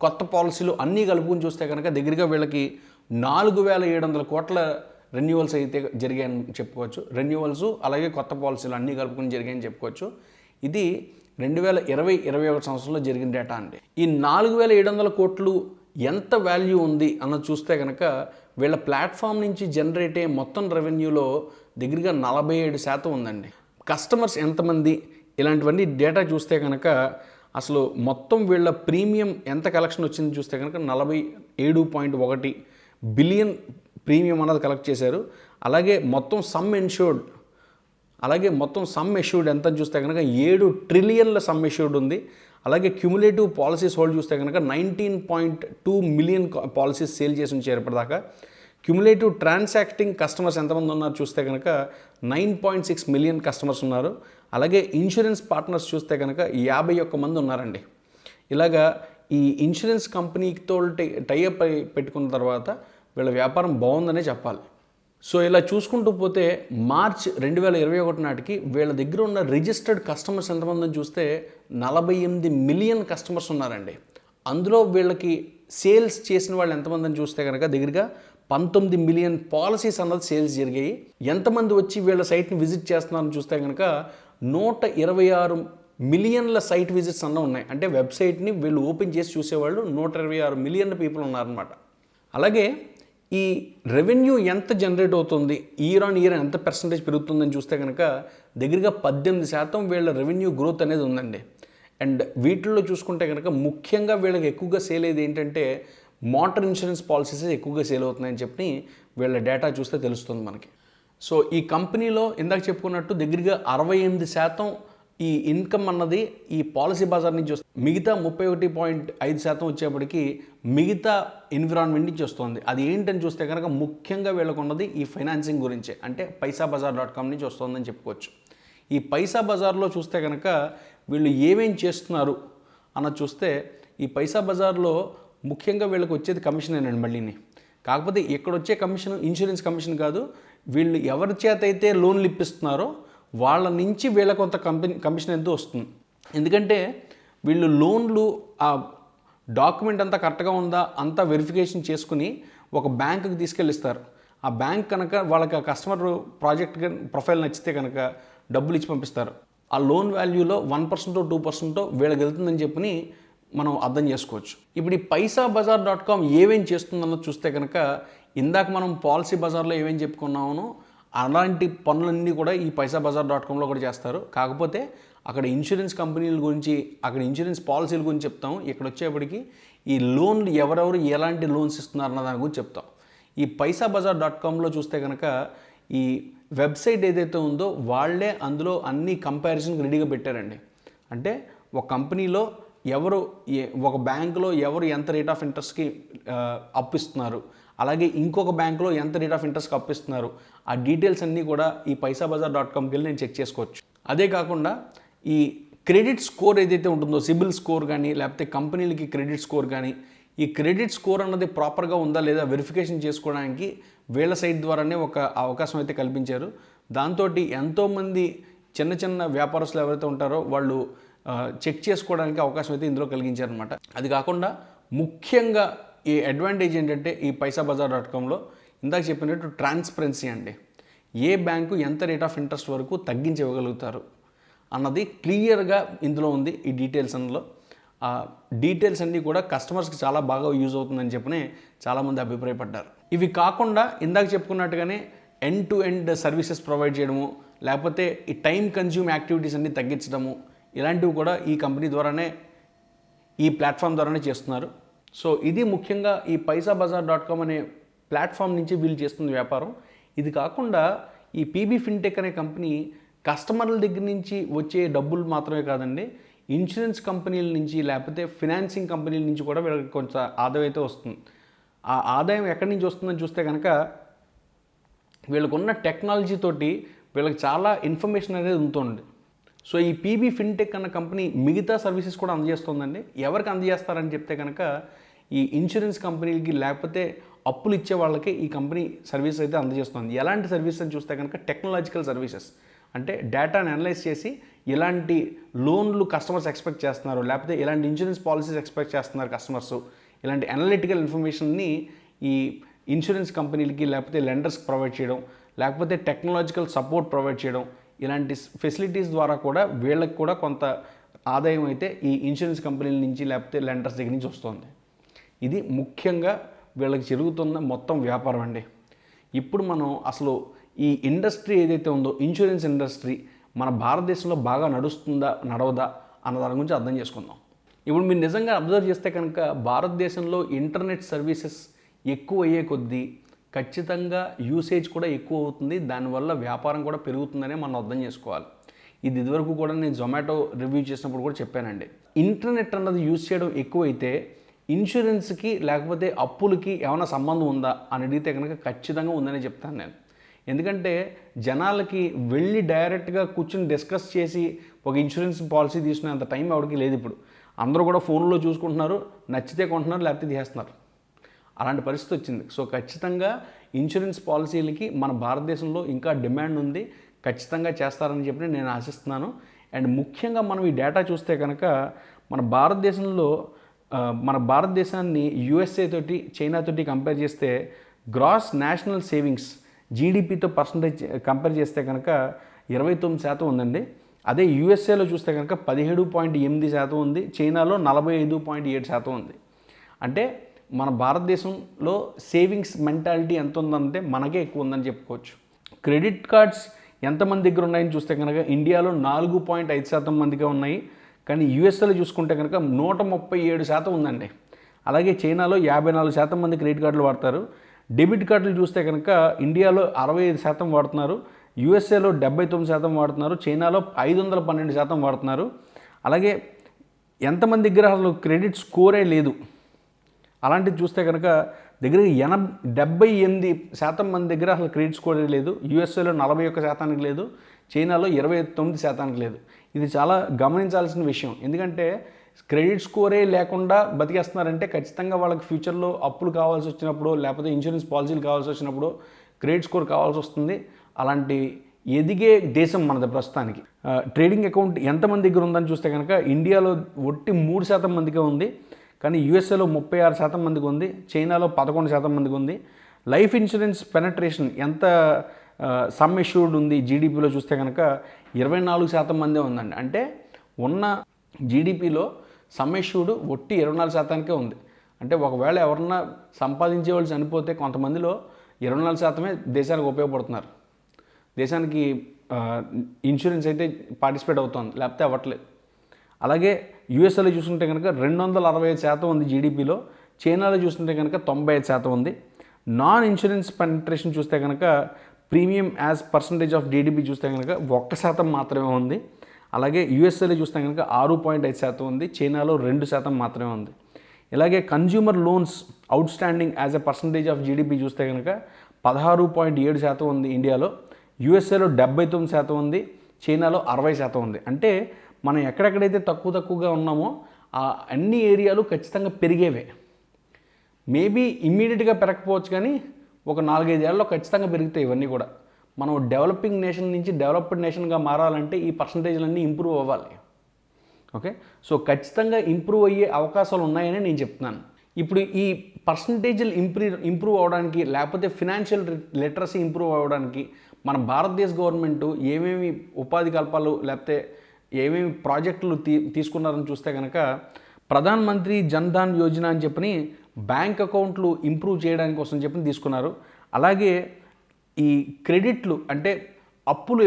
కొత్త పాలసీలు అన్నీ కలుపుకొని చూస్తే కనుక దగ్గరగా వీళ్ళకి 4,700 కోట్ల రెన్యువల్స్ అయితే జరిగాయని చెప్పుకోవచ్చు. రెన్యువల్స్ అలాగే కొత్త పాలసీలు అన్నీ కలుపుకొని జరిగాయని చెప్పుకోవచ్చు. ఇది 2020-21 సంవత్సరంలో జరిగిన డేటా అండి. ఈ 4,700 కోట్లు ఎంత వాల్యూ ఉంది అన్నది చూస్తే కనుక వీళ్ళ ప్లాట్ఫామ్ నుంచి జనరేట్ అయ్యే మొత్తం రెవెన్యూలో దగ్గరగా 47% ఉందండి. కస్టమర్స్ ఎంతమంది ఇలాంటివన్నీ డేటా చూస్తే కనుక అసలు మొత్తం వీళ్ళ ప్రీమియం ఎంత కలెక్షన్ వచ్చింది చూస్తే కనుక 47.1 బిలియన్ ప్రీమియం అన్నది కలెక్ట్ చేశారు. అలాగే మొత్తం సమ్ ఎష్యూర్డ్ ఎంత చూస్తే కనుక 7 ట్రిలియన్ల సమ్ ఎష్యూర్డ్ ఉంది. అలాగే క్యుములేటివ్ పాలసీస్ హోల్డ్ చూస్తే కనుక 19.2 మిలియన్ పాలసీస్ సేల్ చేసి ఉంచారు ఇప్పటిదాకా. క్యుములేటివ్ ట్రాన్సాక్టింగ్ కస్టమర్స్ ఎంతమంది ఉన్నారు చూస్తే కనుక 9.6 మిలియన్ కస్టమర్స్ ఉన్నారు. అలాగే ఇన్సూరెన్స్ పార్ట్నర్స్ చూస్తే కనుక 51 మంది ఉన్నారండి. ఇలాగా ఈ ఇన్సూరెన్స్ కంపెనీతో టైఅప్ పెట్టుకున్న తర్వాత వీళ్ళ వ్యాపారం బాగుందనే చెప్పాలి. సో ఇలా చూసుకుంటూ పోతే మార్చ్ 2021 నాటికి వీళ్ళ దగ్గర ఉన్న రిజిస్టర్డ్ కస్టమర్స్ ఎంతమందని చూస్తే 48 మిలియన్ కస్టమర్స్ ఉన్నారండి. అందులో వీళ్ళకి సేల్స్ చేసిన వాళ్ళు ఎంతమందని చూస్తే కనుక దగ్గరగా 19 మిలియన్ పాలసీస్ అన్నది సేల్స్ జరిగాయి. ఎంతమంది వచ్చి వీళ్ళ సైట్ని విజిట్ చేస్తున్నారని చూస్తే కనుక 126 మిలియన్ల సైట్ విజిట్స్ అన్న ఉన్నాయి. అంటే వెబ్సైట్ని వీళ్ళు ఓపెన్ చేసి చూసేవాళ్ళు 126 మిలియన్ పీపుల్ ఉన్నారనమాట. అలాగే ఈ రెవెన్యూ ఎంత జనరేట్ అవుతుంది, ఇయర్ ఆన్ ఇయర్ ఎంత పర్సంటేజ్ పెరుగుతుందని చూస్తే కనుక దగ్గరగా 18% వీళ్ళ రెవెన్యూ గ్రోత్ అనేది ఉందండి. అండ్ వీటిల్లో చూసుకుంటే కనుక ముఖ్యంగా వీళ్ళకి ఎక్కువగా సేల్ అయ్యేది ఏంటంటే మోటార్ ఇన్సూరెన్స్ పాలసీస్ ఎక్కువగా సేల్ అవుతున్నాయని చెప్పి వీళ్ళ డేటా చూస్తే తెలుస్తుంది మనకి. సో ఈ కంపెనీలో ఇందాక చెప్పుకున్నట్టు దగ్గరగా 68% ఈ ఇన్కమ్ అన్నది ఈ పాలసీ బజార్ నుంచి వస్తుంది. మిగతా 31.5% వచ్చేప్పటికి మిగతా ఎన్విరాన్మెంట్ నుంచి వస్తుంది. అది ఏంటని చూస్తే కనుక ముఖ్యంగా వీళ్ళకున్నది ఈ ఫైనాన్సింగ్ గురించే, అంటే పైసాబజార్.com నుంచి వస్తుందని చెప్పుకోవచ్చు. ఈ పైసా బజార్లో చూస్తే కనుక వీళ్ళు ఏమేం చేస్తున్నారు అన్నది చూస్తే ఈ పైసా బజార్లో ముఖ్యంగా వీళ్ళకి వచ్చేది కమిషనేనండి మళ్ళీని. కాకపోతే ఇక్కడ వచ్చే కమిషన్ ఇన్సూరెన్స్ కమిషన్ కాదు, వీళ్ళు ఎవరి చేత అయితే లోన్లు ఇప్పిస్తున్నారో వాళ్ళ నుంచి వీళ్ళ కొంత కమిషన్ ఎంతో వస్తుంది. ఎందుకంటే వీళ్ళు లోన్లు ఆ డాక్యుమెంట్ అంతా కరెక్ట్గా ఉందా అంతా వెరిఫికేషన్ చేసుకుని ఒక బ్యాంకుకి తీసుకెళ్ళిస్తారు. ఆ బ్యాంక్ కనుక వాళ్ళకి ఆ కస్టమర్ ప్రాజెక్ట్ ప్రొఫైల్ నచ్చితే కనుక డబ్బులు ఇచ్చి పంపిస్తారు. ఆ లోన్ వాల్యూలో 1% 2% వీళ్ళకి వెళ్తుందని చెప్పి మనం అర్థం చేసుకోవచ్చు. ఇప్పుడు ఈ పైసాబజార్.com ఏమేం చేస్తుందన్నది చూస్తే కనుక ఇందాక మనం పాలసీ బజార్లో ఏమేం చెప్పుకున్నామో అలాంటి పనులన్నీ కూడా ఈ పైసాబజార్.comలో కూడా చేస్తారు. కాకపోతే అక్కడ ఇన్సూరెన్స్ కంపెనీల గురించి, అక్కడ ఇన్సూరెన్స్ పాలసీల గురించి చెప్తాం. ఇక్కడ వచ్చేప్పటికి ఈ లోన్లు ఎవరెవరు ఎలాంటి లోన్స్ ఇస్తున్నారు అన్న దాని గురించి చెప్తాం. ఈ పైసాబజార్.comలో చూస్తే కనుక ఈ వెబ్సైట్ ఏదైతే ఉందో వాళ్ళే అందులో అన్ని కంపారిజన్కి రెడీగా పెట్టారండి. అంటే ఒక కంపెనీలో ఎవరు ఒక బ్యాంకులో ఎవరు ఎంత రేట్ ఆఫ్ ఇంట్రెస్ట్కి అప్పిస్తున్నారు, అలాగే ఇంకొక బ్యాంకులో ఎంత రేట్ ఆఫ్ ఇంట్రెస్ట్కి అప్పిస్తున్నారు, ఆ డీటెయిల్స్ అన్నీ కూడా ఈ పైసాబజార్.comకి వెళ్ళి నేను చెక్ చేసుకోవచ్చు. అదే కాకుండా ఈ క్రెడిట్ స్కోర్ ఏదైతే ఉంటుందో, సిబిల్ స్కోర్ కానీ లేకపోతే కంపెనీలకి క్రెడిట్ స్కోర్ కానీ, ఈ క్రెడిట్ స్కోర్ అన్నది ప్రాపర్గా ఉందా లేదా వెరిఫికేషన్ చేసుకోవడానికి వీళ్ళ సైట్ ద్వారానే ఒక అవకాశం అయితే కల్పించారు. దాంతో ఎంతోమంది చిన్న చిన్న వ్యాపారస్తులు ఎవరైతే ఉంటారో వాళ్ళు చెక్ చేసుకోవడానికి అవకాశం అయితే ఇందులో కలిగించారనమాట. అది కాకుండా ముఖ్యంగా ఈ అడ్వాంటేజ్ ఏంటంటే ఈ పైసాబజార్.comలో ఇందాక చెప్పినట్టు ట్రాన్స్పరెన్సీ అండి. ఏ బ్యాంకు ఎంత రేట్ ఆఫ్ ఇంట్రెస్ట్ వరకు తగ్గించి ఇవ్వగలుగుతారు అన్నది క్లియర్గా ఇందులో ఉంది. ఈ డీటెయిల్స్ అందులో ఆ డీటెయిల్స్ అన్నీ కూడా కస్టమర్స్కి చాలా బాగా యూజ్ అవుతుందని చెప్పి చాలామంది అభిప్రాయపడ్డారు. ఇవి కాకుండా ఇందాక చెప్పుకున్నట్టుగానే end to end services provide చేయడము, లేకపోతే ఈ టైం కన్జ్యూమ్ యాక్టివిటీస్ అన్నీ తగ్గించడము, ఇలాంటివి కూడా ఈ కంపెనీ ద్వారానే, ఈ ప్లాట్ఫామ్ ద్వారానే చేస్తున్నారు. సో ఇది ముఖ్యంగా ఈ పైసాబజార్.com అనే ప్లాట్ఫామ్ నుంచి వీళ్ళు చేస్తున్న వ్యాపారం. ఇది కాకుండా ఈ పీబీ ఫిన్టెక్ అనే కంపెనీ కస్టమర్ల దగ్గర నుంచి వచ్చే డబ్బులు మాత్రమే కాదండి, ఇన్సూరెన్స్ కంపెనీల నుంచి లేకపోతే ఫినాన్సింగ్ కంపెనీల నుంచి కూడా వీళ్ళకి కొంత ఆదాయం అయితే వస్తుంది. ఆ ఆదాయం ఎక్కడి నుంచి వస్తుందని చూస్తే కనుక వీళ్ళకున్న టెక్నాలజీ తోటి వీళ్ళకి చాలా ఇన్ఫర్మేషన్ అనేది ఉంటుంది. సో ఈ పీబీ ఫిన్టెక్ అన్న కంపెనీ మిగతా సర్వీసెస్ కూడా అందజేస్తుందండి. ఎవరికి అందజేస్తారని చెప్తే కనుక ఈ ఇన్సూరెన్స్ కంపెనీలకి లేకపోతే అప్పులు ఇచ్చే వాళ్ళకి ఈ కంపెనీ సర్వీస్ అయితే అందజేస్తుంది. ఎలాంటి సర్వీస్ అని చూస్తే కనుక టెక్నాలజికల్ సర్వీసెస్, అంటే డేటాను అనలైజ్ చేసి ఎలాంటి లోన్లు కస్టమర్స్ ఎక్స్పెక్ట్ చేస్తున్నారు, లేకపోతే ఎలాంటి ఇన్సూరెన్స్ పాలసీస్ ఎక్స్పెక్ట్ చేస్తున్నారు కస్టమర్స్, ఇలాంటి అనలిటికల్ ఇన్ఫర్మేషన్ని ఈ ఇన్సూరెన్స్ కంపెనీలకి లేకపోతే లెండర్స్కి ప్రొవైడ్ చేయడం, లేకపోతే టెక్నాలజికల్ సపోర్ట్ ప్రొవైడ్ చేయడం, ఇలాంటి ఫెసిలిటీస్ ద్వారా కూడా వీళ్ళకి కూడా కొంత ఆదాయం అయితే ఈ ఇన్సూరెన్స్ కంపెనీల నుంచి లేకపోతే లెండర్స్ దగ్గర నుంచి వస్తుంది. ఇది ముఖ్యంగా వీళ్ళకి జరుగుతున్న మొత్తం వ్యాపారం అండి. ఇప్పుడు మనం అసలు ఈ ఇండస్ట్రీ ఏదైతే ఉందో, ఇన్సూరెన్స్ ఇండస్ట్రీ మన భారతదేశంలో బాగా నడుస్తుందా నడవదా అన్న దాని గురించి అర్థం చేసుకుందాం. ఇప్పుడు మీరు నిజంగా అబ్జర్వ్ చేస్తే కనుక భారతదేశంలో ఇంటర్నెట్ సర్వీసెస్ ఎక్కువ అయ్యే కొద్దీ ఖచ్చితంగా యూసేజ్ కూడా ఎక్కువ అవుతుంది, దానివల్ల వ్యాపారం కూడా పెరుగుతుందనే మనం అర్థం చేసుకోవాలి. ఇది ఇదివరకు కూడా నేను జొమాటో రివ్యూ చేసినప్పుడు కూడా చెప్పానండి. ఇంటర్నెట్ అన్నది యూజ్ చేయడం ఎక్కువైతే ఇన్సూరెన్స్కి లేకపోతే అప్పులకి ఏమైనా సంబంధం ఉందా అని అడిగితే కనుక ఖచ్చితంగా ఉందని చెప్తాను నేను. ఎందుకంటే జనాలకి వెళ్ళి డైరెక్ట్గా కూర్చొని డిస్కస్ చేసి ఒక ఇన్సూరెన్స్ పాలసీ తీసుకునేంత టైం ఎవరికి లేదు. ఇప్పుడు అందరూ కూడా ఫోన్లో చూసుకుంటున్నారు, నచ్చితే కొంటున్నారు లేకపోతే తీసేస్తున్నారు. అలాంటి పరిస్థితి వచ్చింది. సో ఖచ్చితంగా ఇన్సూరెన్స్ పాలసీలకి మన భారతదేశంలో ఇంకా డిమాండ్ ఉంది, ఖచ్చితంగా చేస్తారని చెప్పి నేను ఆశిస్తున్నాను. అండ్ ముఖ్యంగా మనం ఈ డేటా చూస్తే కనుక మన భారతదేశాన్ని యూఎస్ఏ తోటి చైనా తోటి కంపేర్ చేస్తే గ్రాస్ నేషనల్ సేవింగ్స్ జీడిపితో పర్సంటేజ్ కంపేర్ చేస్తే కనుక 29% ఉందండి. అదే యూఎస్ఏలో చూస్తే కనుక 17.8% ఉంది, చైనాలో 45.7% ఉంది. అంటే మన భారతదేశంలో సేవింగ్స్ మెంటాలిటీ ఎంత ఉందంటే మనకే ఎక్కువ ఉందని చెప్పుకోవచ్చు. క్రెడిట్ కార్డ్స్ ఎంతమంది దగ్గర ఉన్నాయని చూస్తే కనుక ఇండియాలో 4.5% మందిగా ఉన్నాయి, కానీ యూఎస్ఏలో చూసుకుంటే కనుక 137% ఉందండి. అలాగే చైనాలో 54% మంది క్రెడిట్ కార్డులు వాడతారు. డెబిట్ కార్డులు చూస్తే కనుక ఇండియాలో 65% వాడుతున్నారు, యూఎస్ఏలో 79% వాడుతున్నారు, చైనాలో 512% వాడుతున్నారు. అలాగే ఎంతమంది దగ్గర అసలు క్రెడిట్ స్కోరే లేదు. అలాంటిది చూస్తే కనుక దగ్గర 78% మంది దగ్గర అసలు క్రెడిట్ స్కోరే లేదు. యూఎస్ఏలో 41% లేదు, చైనాలో 29% లేదు. ఇది చాలా గమనించాల్సిన విషయం. ఎందుకంటే క్రెడిట్ స్కోరే లేకుండా బతికేస్తున్నారంటే ఖచ్చితంగా వాళ్ళకి ఫ్యూచర్లో అప్పులు కావాల్సి వచ్చినప్పుడు, లేకపోతే ఇన్సూరెన్స్ పాలసీలు కావాల్సి వచ్చినప్పుడు క్రెడిట్ స్కోర్ కావాల్సి వస్తుంది. అలాంటి ఎదిగే దేశం మనది ప్రస్తుతానికి. ట్రేడింగ్ అకౌంట్ ఎంతమంది దగ్గర ఉందని చూస్తే కనుక ఇండియాలో ఒట్టి 3% మందికే ఉంది, కానీ యూఎస్ఏలో 36% మందికి ఉంది, చైనాలో 11% మందికి ఉంది. లైఫ్ ఇన్సూరెన్స్ పెనట్రేషన్ ఎంత సమ్ ఎష్యూర్డ్ ఉంది జీడిపిలో చూస్తే కనుక 24% మందే ఉందండి. అంటే ఉన్న జీడిపిలో సమ్ ఎష్యూర్డ్ ఒట్టి 24%కే ఉంది. అంటే ఒకవేళ ఎవరన్నా సంపాదించే వాళ్ళు చనిపోతే కొంతమందిలో 24%మే దేశానికి ఉపయోగపడుతున్నారు. దేశానికి ఇన్సూరెన్స్ అయితే పార్టిసిపేట్ అవుతుంది, లేకపోతే అవ్వట్లేదు. అలాగే యూఎస్ఏలో చూసుకుంటే కనుక 265% ఉంది జీడిపిలో, చైనాలో చూసుకుంటే కనుక 95% ఉంది. నాన్ ఇన్సూరెన్స్ పెనిట్రేషన్ చూస్తే కనుక premium as percentage of GDP చూస్తే కనుక 1% మాత్రమే ఉంది. అలాగే యూఎస్ఏలో చూస్తే కనుక 6.5% ఉంది, చైనాలో 2% మాత్రమే ఉంది. ఇలాగే consumer loans out standing as a percentage of GDP చూస్తే కనుక 16.7% ఉంది ఇండియాలో, యూఎస్ఏలో 79% ఉంది, చైనాలో 60% ఉంది. అంటే మనం ఎక్కడెక్కడైతే తక్కువగా ఉన్నామో ఆ అన్ని ఏరియాలు ఖచ్చితంగా పెరిగేవే. మేబీ ఇమ్మీడియట్గా పెరగకపోవచ్చు, కానీ ఒక 4-5 ఏళ్ళలో ఖచ్చితంగా పెరుగుతాయి ఇవన్నీ కూడా. మనం డెవలపింగ్ నేషన్ నుంచి డెవలప్డ్ నేషన్గా మారాలంటే ఈ పర్సంటేజ్లన్నీ ఇంప్రూవ్ అవ్వాలి. ఓకే, సో ఖచ్చితంగా ఇంప్రూవ్ అయ్యే అవకాశాలు ఉన్నాయని నేను చెప్తున్నాను. ఇప్పుడు ఈ పర్సంటేజ్లు ఇంప్రూవ్ అవ్వడానికి, లేకపోతే ఫినాన్షియల్ లిటరసీ ఇంప్రూవ్ అవ్వడానికి మన భారతదేశ గవర్నమెంట్ ఏమేమి ఉపాధి కల్పాలు, లేకపోతే ఏమేమి ప్రాజెక్టులు తీసుకున్నారని చూస్తే కనుక ప్రధాన్ మంత్రి జన్ధన్ యోజన అని చెప్పని బ్యాంక్ అకౌంట్లు ఇంప్రూవ్ చేయడానికి కోసం చెప్పని తీసుకున్నారు. అలాగే ఈ క్రెడిట్లు అంటే అప్పులు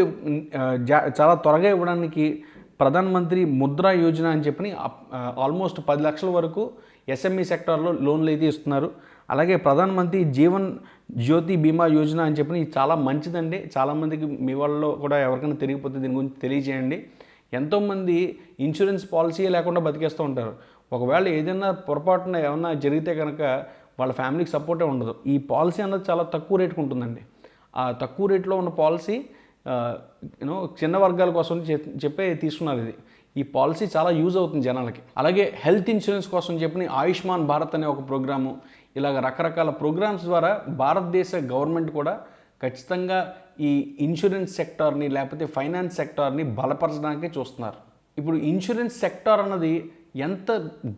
చాలా త్వరగా ఇవ్వడానికి ప్రధాన్ మంత్రి ముద్రా యోజన అని చెప్పని ఆల్మోస్ట్ 10 లక్షల వరకు ఎస్ఎంఈ సెక్టార్లో లోన్లు అయితే ఇస్తున్నారు. అలాగే ప్రధాన్ మంత్రి జీవన్ జ్యోతి బీమా యోజన అని చెప్పని చాలా మంచిదండి. చాలామందికి మీ వాళ్ళలో కూడా ఎవరికైనా తెలియకపోతే దీని గురించి తెలియజేయండి. ఎంతోమంది ఇన్సూరెన్స్ పాలసీ లేకుండా బతికేస్తూ ఉంటారు. ఒకవేళ ఏదైనా పొరపాటున ఏమన్నా జరిగితే కనుక వాళ్ళ ఫ్యామిలీకి సపోర్టే ఉండదు. ఈ పాలసీ అన్నది చాలా తక్కువ రేటుకు ఉంటుందండి. ఆ తక్కువ రేట్లో ఉన్న పాలసీ చిన్న వర్గాల కోసం చెప్పే తీసుకున్నారు. ఈ పాలసీ చాలా యూజ్ అవుతుంది జనాలకి. అలాగే హెల్త్ ఇన్సూరెన్స్ కోసం చెప్పి ఆయుష్మాన్ భారత్ అనే ఒక ప్రోగ్రాము, ఇలాగ రకరకాల ప్రోగ్రామ్స్ ద్వారా భారతదేశ గవర్నమెంట్ కూడా ఖచ్చితంగా ఈ ఇన్సూరెన్స్ సెక్టార్ని, లేకపోతే ఫైనాన్స్ సెక్టార్ని బలపరచడానికి చూస్తున్నారు. ఇప్పుడు ఇన్సూరెన్స్ సెక్టార్ అన్నది ఎంత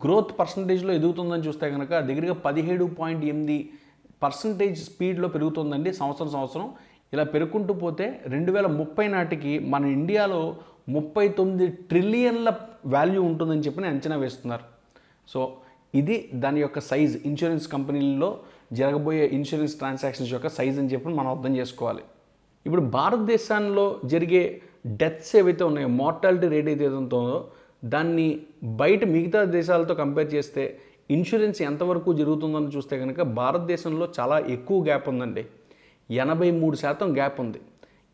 గ్రోత్ పర్సంటేజ్లో ఎదుగుతుందని చూస్తే కనుక దగ్గరగా 17.8% స్పీడ్లో పెరుగుతుందండి సంవత్సరం. ఇలా పెరుగుకుంటూ పోతే 2030 నాటికి మన ఇండియాలో 39 ట్రిలియన్ల వాల్యూ ఉంటుందని చెప్పి అంచనా వేస్తున్నారు. సో ఇది దాని యొక్క సైజ్, ఇన్సూరెన్స్ కంపెనీల్లో జరగబోయే ఇన్సూరెన్స్ ట్రాన్సాక్షన్స్ యొక్క సైజ్ అని చెప్పి మనం అర్థం చేసుకోవాలి. ఇప్పుడు భారతదేశంలో జరిగే డెత్స్ ఏవైతే ఉన్నాయో, మార్టాలిటీ రేట్ ఏదైతే ఉంటుందో దాన్ని బయట మిగతా దేశాలతో కంపేర్ చేస్తే ఇన్సూరెన్స్ ఎంతవరకు జరుగుతుందని చూస్తే కనుక భారతదేశంలో చాలా ఎక్కువ గ్యాప్ ఉందండి. 83% గ్యాప్ ఉంది.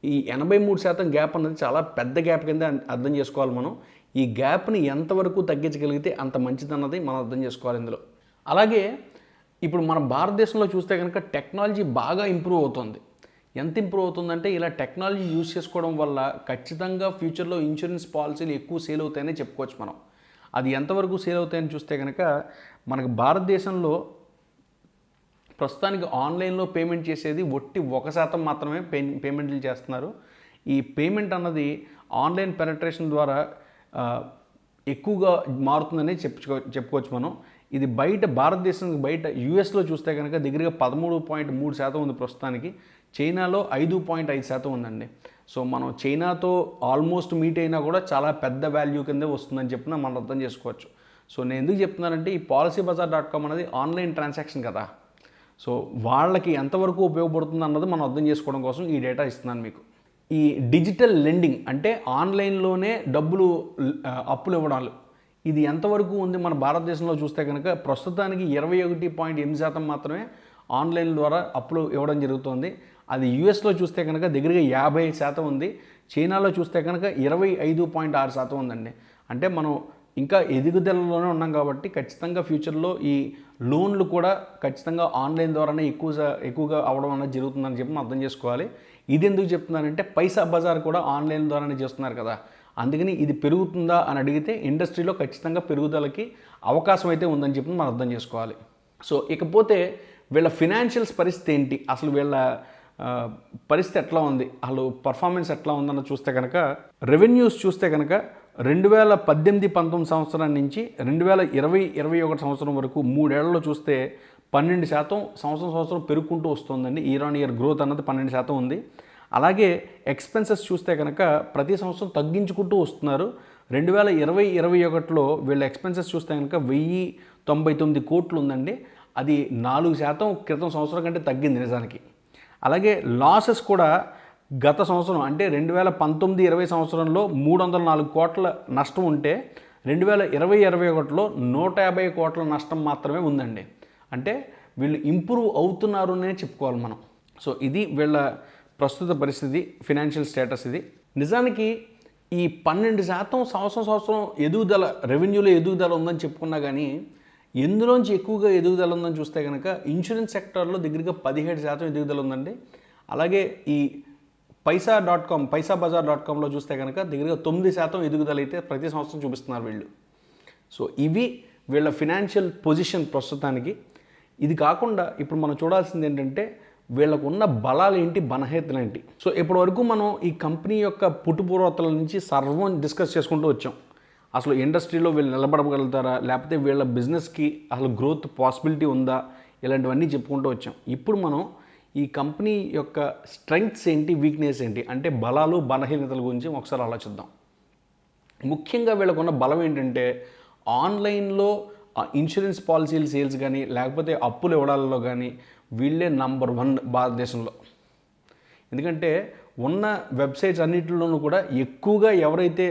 ఈ 83% గ్యాప్ అన్నది చాలా పెద్ద గ్యాప్ కింద అర్థం చేసుకోవాలి మనం. ఈ గ్యాప్ని ఎంతవరకు తగ్గించగలిగితే అంత మంచిదన్నది మనం అర్థం చేసుకోవాలి ఇందులో. అలాగే ఇప్పుడు మన భారతదేశంలో చూస్తే కనుక టెక్నాలజీ బాగా ఇంప్రూవ్ అవుతుంది. ఎంత ఇంప్రూవ్ అవుతుందంటే ఇలా టెక్నాలజీ యూజ్ చేసుకోవడం వల్ల ఖచ్చితంగా ఫ్యూచర్లో ఇన్సూరెన్స్ పాలసీలు ఎక్కువ సేల్ అవుతాయని చెప్పుకోవచ్చు మనం. అది ఎంతవరకు సేల్ అవుతాయని చూస్తే కనుక మనకు భారతదేశంలో ప్రస్తుతానికి ఆన్లైన్లో పేమెంట్ చేసేది ఒట్టి 1% మాత్రమే పేమెంట్లు చేస్తున్నారు. ఈ పేమెంట్ అన్నది ఆన్లైన్ పెనట్రేషన్ ద్వారా ఎక్కువగా మారుతుందని చెప్పుకోవచ్చు మనం. ఇది భారతదేశానికి బయట యూఎస్లో చూస్తే కనుక దగ్గరగా 13.3% ఉంది ప్రస్తుతానికి, చైనాలో 5.5% ఉందండి. సో మనం చైనాతో ఆల్మోస్ట్ మీట్ అయినా కూడా చాలా పెద్ద వాల్యూ కింద వస్తుందని చెప్పిన మనం అర్థం చేసుకోవచ్చు. సో నేను ఎందుకు చెప్తున్నానంటే ఈ policybazaar.com అనేది ఆన్లైన్ ట్రాన్సాక్షన్ కదా. సో వాళ్ళకి ఎంతవరకు ఉపయోగపడుతుంది అన్నది మనం అర్థం చేసుకోవడం కోసం ఈ డేటా ఇస్తున్నాను మీకు. ఈ డిజిటల్ లెండింగ్ అంటే ఆన్లైన్లోనే అప్పులు ఇవ్వడాలు, ఇది ఎంతవరకు ఉంది మన భారతదేశంలో చూస్తే కనుక ప్రస్తుతానికి 21.8% మాత్రమే ఆన్లైన్ ద్వారా అప్పులు ఇవ్వడం జరుగుతుంది. అది యూఎస్లో చూస్తే కనుక దగ్గరగా 50% ఉంది, చైనాలో చూస్తే కనుక 25.6% ఉందండి. అంటే మనం ఇంకా ఎదుగుదలలోనే ఉన్నాం కాబట్టి ఖచ్చితంగా ఫ్యూచర్లో ఈ లోన్లు కూడా ఖచ్చితంగా ఆన్లైన్ ద్వారానే ఎక్కువగా అవడం అనేది జరుగుతుందని చెప్పి మనం అర్థం చేసుకోవాలి. ఇది ఎందుకు చెప్తున్నానంటే పైసా బజార్ కూడా ఆన్లైన్ ద్వారానే చేస్తున్నారు కదా, అందుకని ఇది పెరుగుతుందా అని అడిగితే ఇండస్ట్రీలో ఖచ్చితంగా పెరుగుదలకి అవకాశం అయితే ఉందని చెప్పి మనం అర్థం చేసుకోవాలి. సో ఇకపోతే వీళ్ళ ఫినాన్షియల్స్ పరిస్థితి ఏంటి, అసలు వీళ్ళ పరిస్థితి ఎట్లా ఉంది, అసలు పర్ఫార్మెన్స్ ఎట్లా ఉందన్న చూస్తే కనుక రెవెన్యూస్ చూస్తే కనుక 2018-19 సంవత్సరం నుంచి 2020-21 సంవత్సరం వరకు 3 ఏళ్లలో చూస్తే 12% సంవత్సరం పెరుగుకుంటూ వస్తుందండి. ఇయర్ ఆన్ ఇయర్ గ్రోత్ అన్నది 12% ఉంది. అలాగే ఎక్స్పెన్సెస్ చూస్తే కనుక ప్రతి సంవత్సరం తగ్గించుకుంటూ వస్తున్నారు. 2020-21లో వీళ్ళ ఎక్స్పెన్సెస్ చూస్తే కనుక 1099 కోట్లు ఉందండి. అది 4% క్రితం సంవత్సరం కంటే తగ్గింది నిజానికి. అలాగే లాసెస్ కూడా గత సంవత్సరం అంటే 2019-20 సంవత్సరంలో 304 కోట్ల నష్టం ఉంటే 2020-21లో 150 కోట్ల నష్టం మాత్రమే ఉందండి. అంటే వీళ్ళు ఇంప్రూవ్ అవుతున్నారు అనే చెప్పుకోవాలి మనం. సో ఇది వీళ్ళ ప్రస్తుత పరిస్థితి, ఫినాన్షియల్ స్టేటస్ ఇది. నిజానికి ఈ 12% సంవత్సరం ఎదుగుదల, రెవెన్యూలో ఎదుగుదల ఉందని చెప్పుకున్నా కానీ ఎందులోంచి ఎక్కువగా ఎదుగుదల ఉందని చూస్తే కనుక ఇన్సూరెన్స్ సెక్టార్లో దగ్గరగా 17% ఎదుగుదల ఉందండి. అలాగే ఈ పైసాబజార్.comలో చూస్తే కనుక దగ్గరగా 9% ఎదుగుదల అయితే ప్రతి సంవత్సరం చూపిస్తున్నారు వీళ్ళు. సో ఇవి వీళ్ళ ఫినాన్షియల్ పొజిషన్ ప్రస్తుతానికి. ఇది కాకుండా ఇప్పుడు మనం చూడాల్సింది ఏంటంటే వీళ్ళకు ఉన్న బలాలు ఏంటి, బలహీనతలు ఏంటి. సో ఇప్పటి వరకు మనం ఈ కంపెనీ యొక్క పుట్టుపూర్వతల నుంచి సర్వం డిస్కస్ చేసుకుంటూ వచ్చాం. అసలు ఇండస్ట్రీలో వీళ్ళు నిలబడగలుగుతారా, లేకపోతే వీళ్ళ బిజినెస్కి అసలు గ్రోత్ పాసిబిలిటీ ఉందా, ఇలాంటివన్నీ చెప్పుకుంటూ వచ్చాం. ఇప్పుడు మనం ఈ కంపెనీ యొక్క స్ట్రెంగ్త్స్ ఏంటి, వీక్నెస్ ఏంటి, అంటే బలాలు బలహీనతల గురించి ఒకసారి ఆలోచిద్దాం. ముఖ్యంగా వీళ్ళకున్న బలం ఏంటంటే ఆన్లైన్లో ఇన్సూరెన్స్ పాలసీలు సేల్స్ కానీ లేకపోతే అప్పులు ఇవ్వడాలలో కానీ వీళ్ళే నంబర్ 1 భారతదేశంలో. ఎందుకంటే ఉన్న వెబ్సైట్స్ అన్నింటిలోనూ కూడా ఎక్కువగా ఎవరైతే